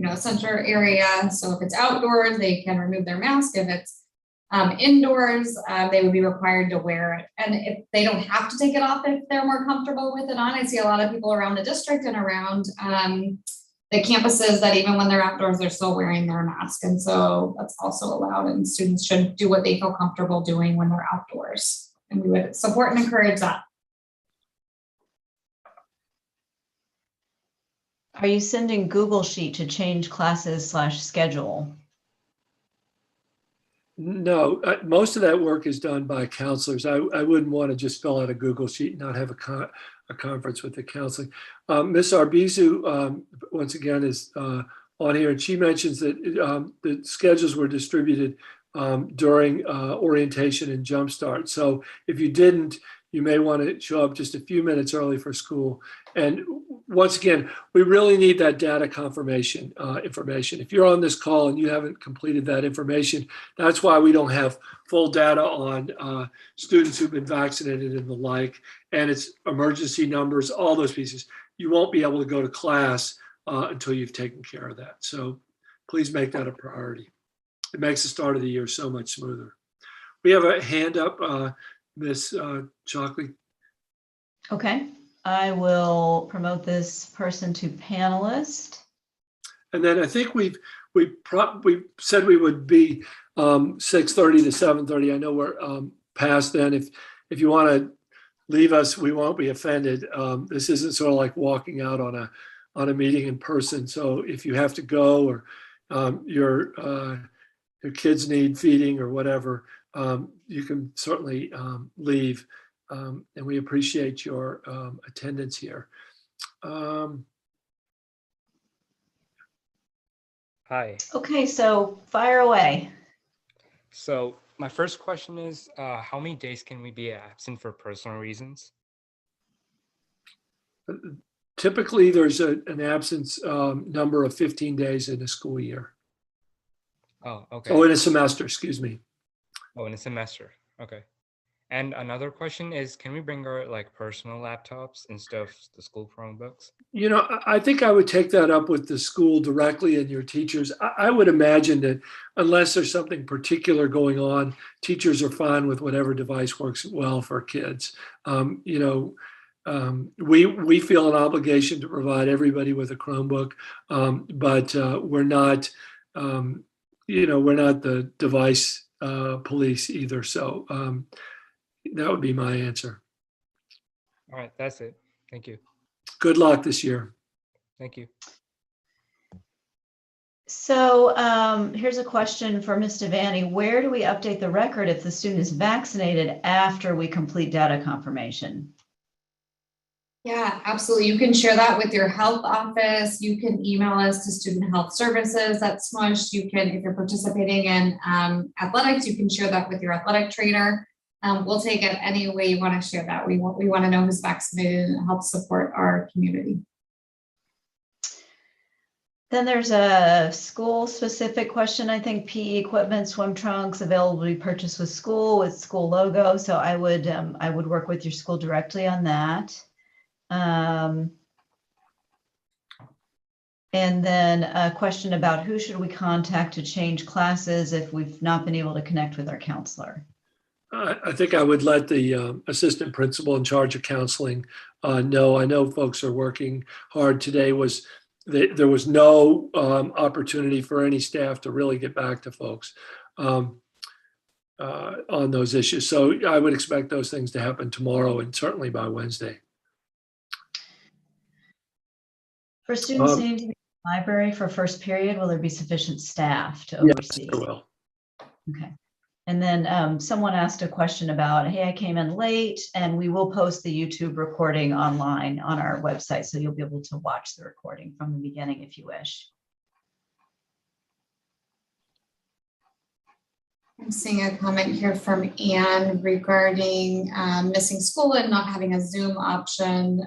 a center area. So if it's outdoors, they can remove their mask. If it's indoors, they would be required to wear it. And if they don't have to take it off, if they're more comfortable with it on, I see a lot of people around the district and around the campuses that even when they're outdoors, they're still wearing their mask. And so that's also allowed, and students should do what they feel comfortable doing when they're outdoors. And we would support and encourage that. Are you sending Google Sheet to change classes/schedule? No, most of that work is done by counselors. I wouldn't want to just fill out a Google Sheet and not have a conference with the counseling. Ms. Arbizu, once again, is on here, and she mentions that the schedules were distributed during orientation and Jumpstart. So if you didn't, you may want to show up just a few minutes early for school. And once again, we really need that data confirmation information. If you're on this call and you haven't completed that information, that's why we don't have full data on students who've been vaccinated and the like, and it's emergency numbers, all those pieces. You won't be able to go to class until you've taken care of that. So please make that a priority. It makes the start of the year so much smoother. We have a hand up, Ms. Shockley. Okay, I will promote this person to panelist. And then I think we said we would be 6:30 to 7:30. I know we're past then. If you want to leave us, we won't be offended. This isn't sort of like walking out on a meeting in person. So if you have to go, or your kids need feeding or whatever, you can certainly leave. And we appreciate your attendance here. Hi. Okay, so fire away. So my first question is, how many days can we be absent for personal reasons? Typically, there's an absence number of 15 days in a school year. Oh, okay. Oh, in a semester, excuse me. Oh, in a semester. Okay. And another question is, can we bring our personal laptops instead of the school Chromebooks? I think I would take that up with the school directly and your teachers. I would imagine that unless there's something particular going on, teachers are fine with whatever device works well for kids. We feel an obligation to provide everybody with a Chromebook, but we're not, we're not the device police either. So that would be my answer. All right, that's it. Thank you. Good luck this year. Thank you. So here's a question for Ms. Devaney. Where do we update the record if the student is vaccinated after we complete data confirmation? Yeah, absolutely. You can share that with your health office. You can email us to Student Health Services at SMUSH. You can, if you're participating in athletics, you can share that with your athletic trainer. We'll take it any way you want to share that. We want to know who's vaccinated and help support our community. Then there's a school-specific question. I think PE equipment, swim trunks available to be purchased with school logo. So I would work with your school directly on that. And then a question about who should we contact to change classes if we've not been able to connect with our counselor? I think I would let the assistant principal in charge of counseling know. I know folks are working hard. Today there was no opportunity for any staff to really get back to folks on those issues. So I would expect those things to happen tomorrow and certainly by Wednesday. For students needing to be in the library for first period, will there be sufficient staff to Yes, oversee? there will. Okay. And then someone asked a question about, hey, I came in late, and we will post the YouTube recording online on our website. So you'll be able to watch the recording from the beginning if you wish. I'm seeing a comment here from Anne regarding missing school and not having a Zoom option,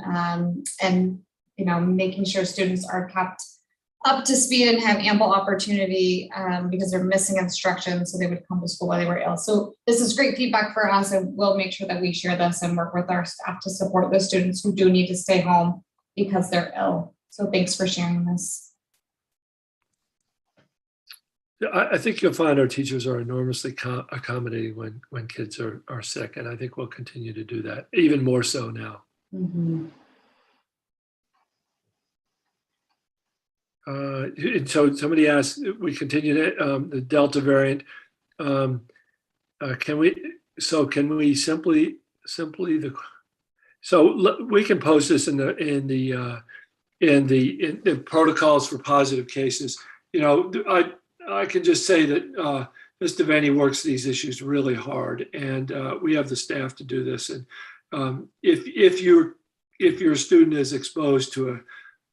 and making sure students are kept up to speed and have ample opportunity because they're missing instructions, so they would come to school while they were ill. So this is great feedback for us, and we'll make sure that we share this and work with our staff to support the students who do need to stay home because they're ill. So thanks for sharing this. I think you'll find our teachers are enormously accommodating when kids are sick, and I think we'll continue to do that, even more so now. Mm-hmm. And so somebody asked, we continue to, the Delta variant. Can we simply we can post this in the protocols for positive cases. I can just say that Ms. Devaney works these issues really hard, and we have the staff to do this. And if your student is exposed to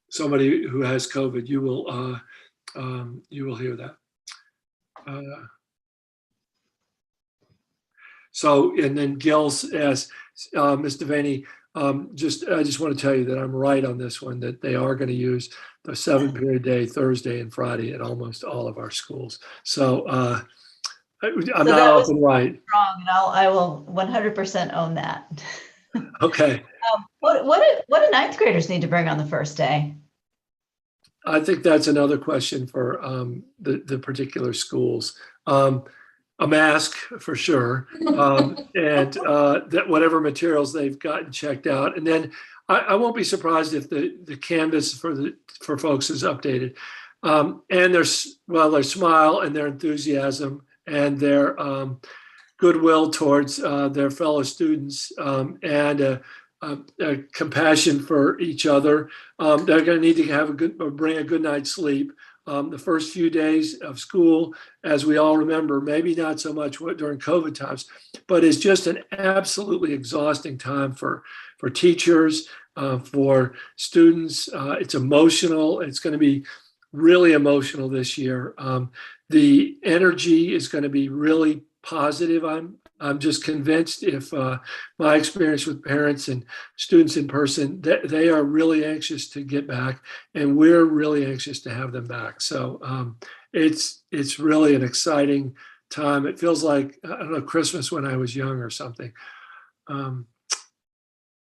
somebody who has COVID, you will hear that. And then Gil's asked, Ms. Devaney, I just want to tell you that I'm right on this one, that they are going to use the 7-period day, Thursday and Friday at almost all of our schools. So I'm not often right. Wrong, and I will 100% own that. Okay. What do ninth graders need to bring on the first day? I think that's another question for the particular schools. A mask for sure, and that whatever materials they've gotten checked out, and then I won't be surprised if the canvas for folks is updated, and their smile and their enthusiasm and their goodwill towards their fellow students and a compassion for each other. They're going to need to bring a good night's sleep. The first few days of school, as we all remember, maybe not so much during COVID times, but it's just an absolutely exhausting time for teachers, for students. It's emotional. It's going to be really emotional this year. The energy is going to be really positive. I'm just convinced, if my experience with parents and students in person, that they are really anxious to get back, and we're really anxious to have them back. So it's really an exciting time. It feels like, I don't know, Christmas when I was young or something.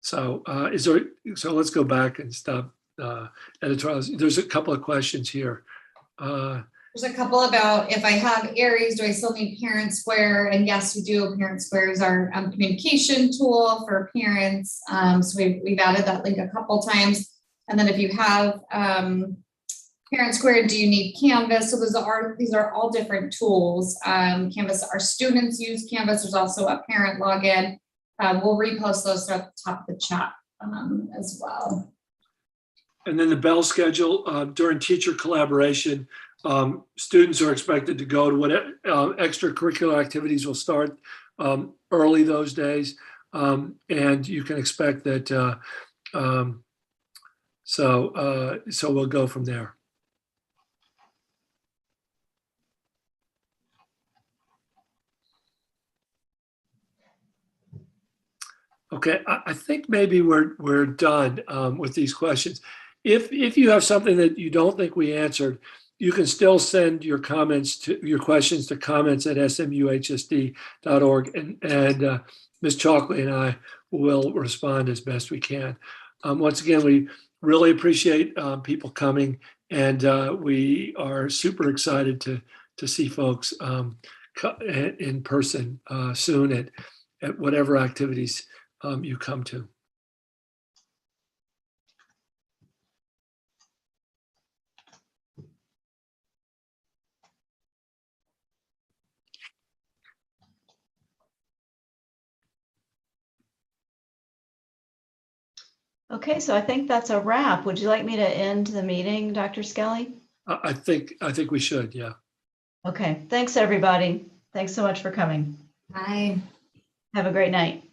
So let's go back and stop editorials. There's a couple of questions here. There's a couple about, if I have Aries, do I still need Parent Square? And yes, we do. Parent Square is our communication tool for parents. So we've added that link a couple times. And then if you have Parent Square, do you need Canvas? So these are all different tools. Canvas, our students use Canvas. There's also a parent login. We'll repost those at the top of the chat as well. And then the bell schedule during teacher collaboration. Students are expected to go to what extracurricular activities will start early those days, and you can expect that. So we'll go from there. Okay, I think maybe we're done with these questions. If you have something that you don't think we answered, you can still send your questions to comments@smuhsd.org, and Ms. Chalkley and I will respond as best we can. Once again, we really appreciate people coming, And we are super excited to see folks in person soon at whatever activities you come to. Okay, so I think that's a wrap. Would you like me to end the meeting, Dr. Skelly? I think we should, yeah. Okay, thanks, everybody. Thanks so much for coming. Bye. Have a great night.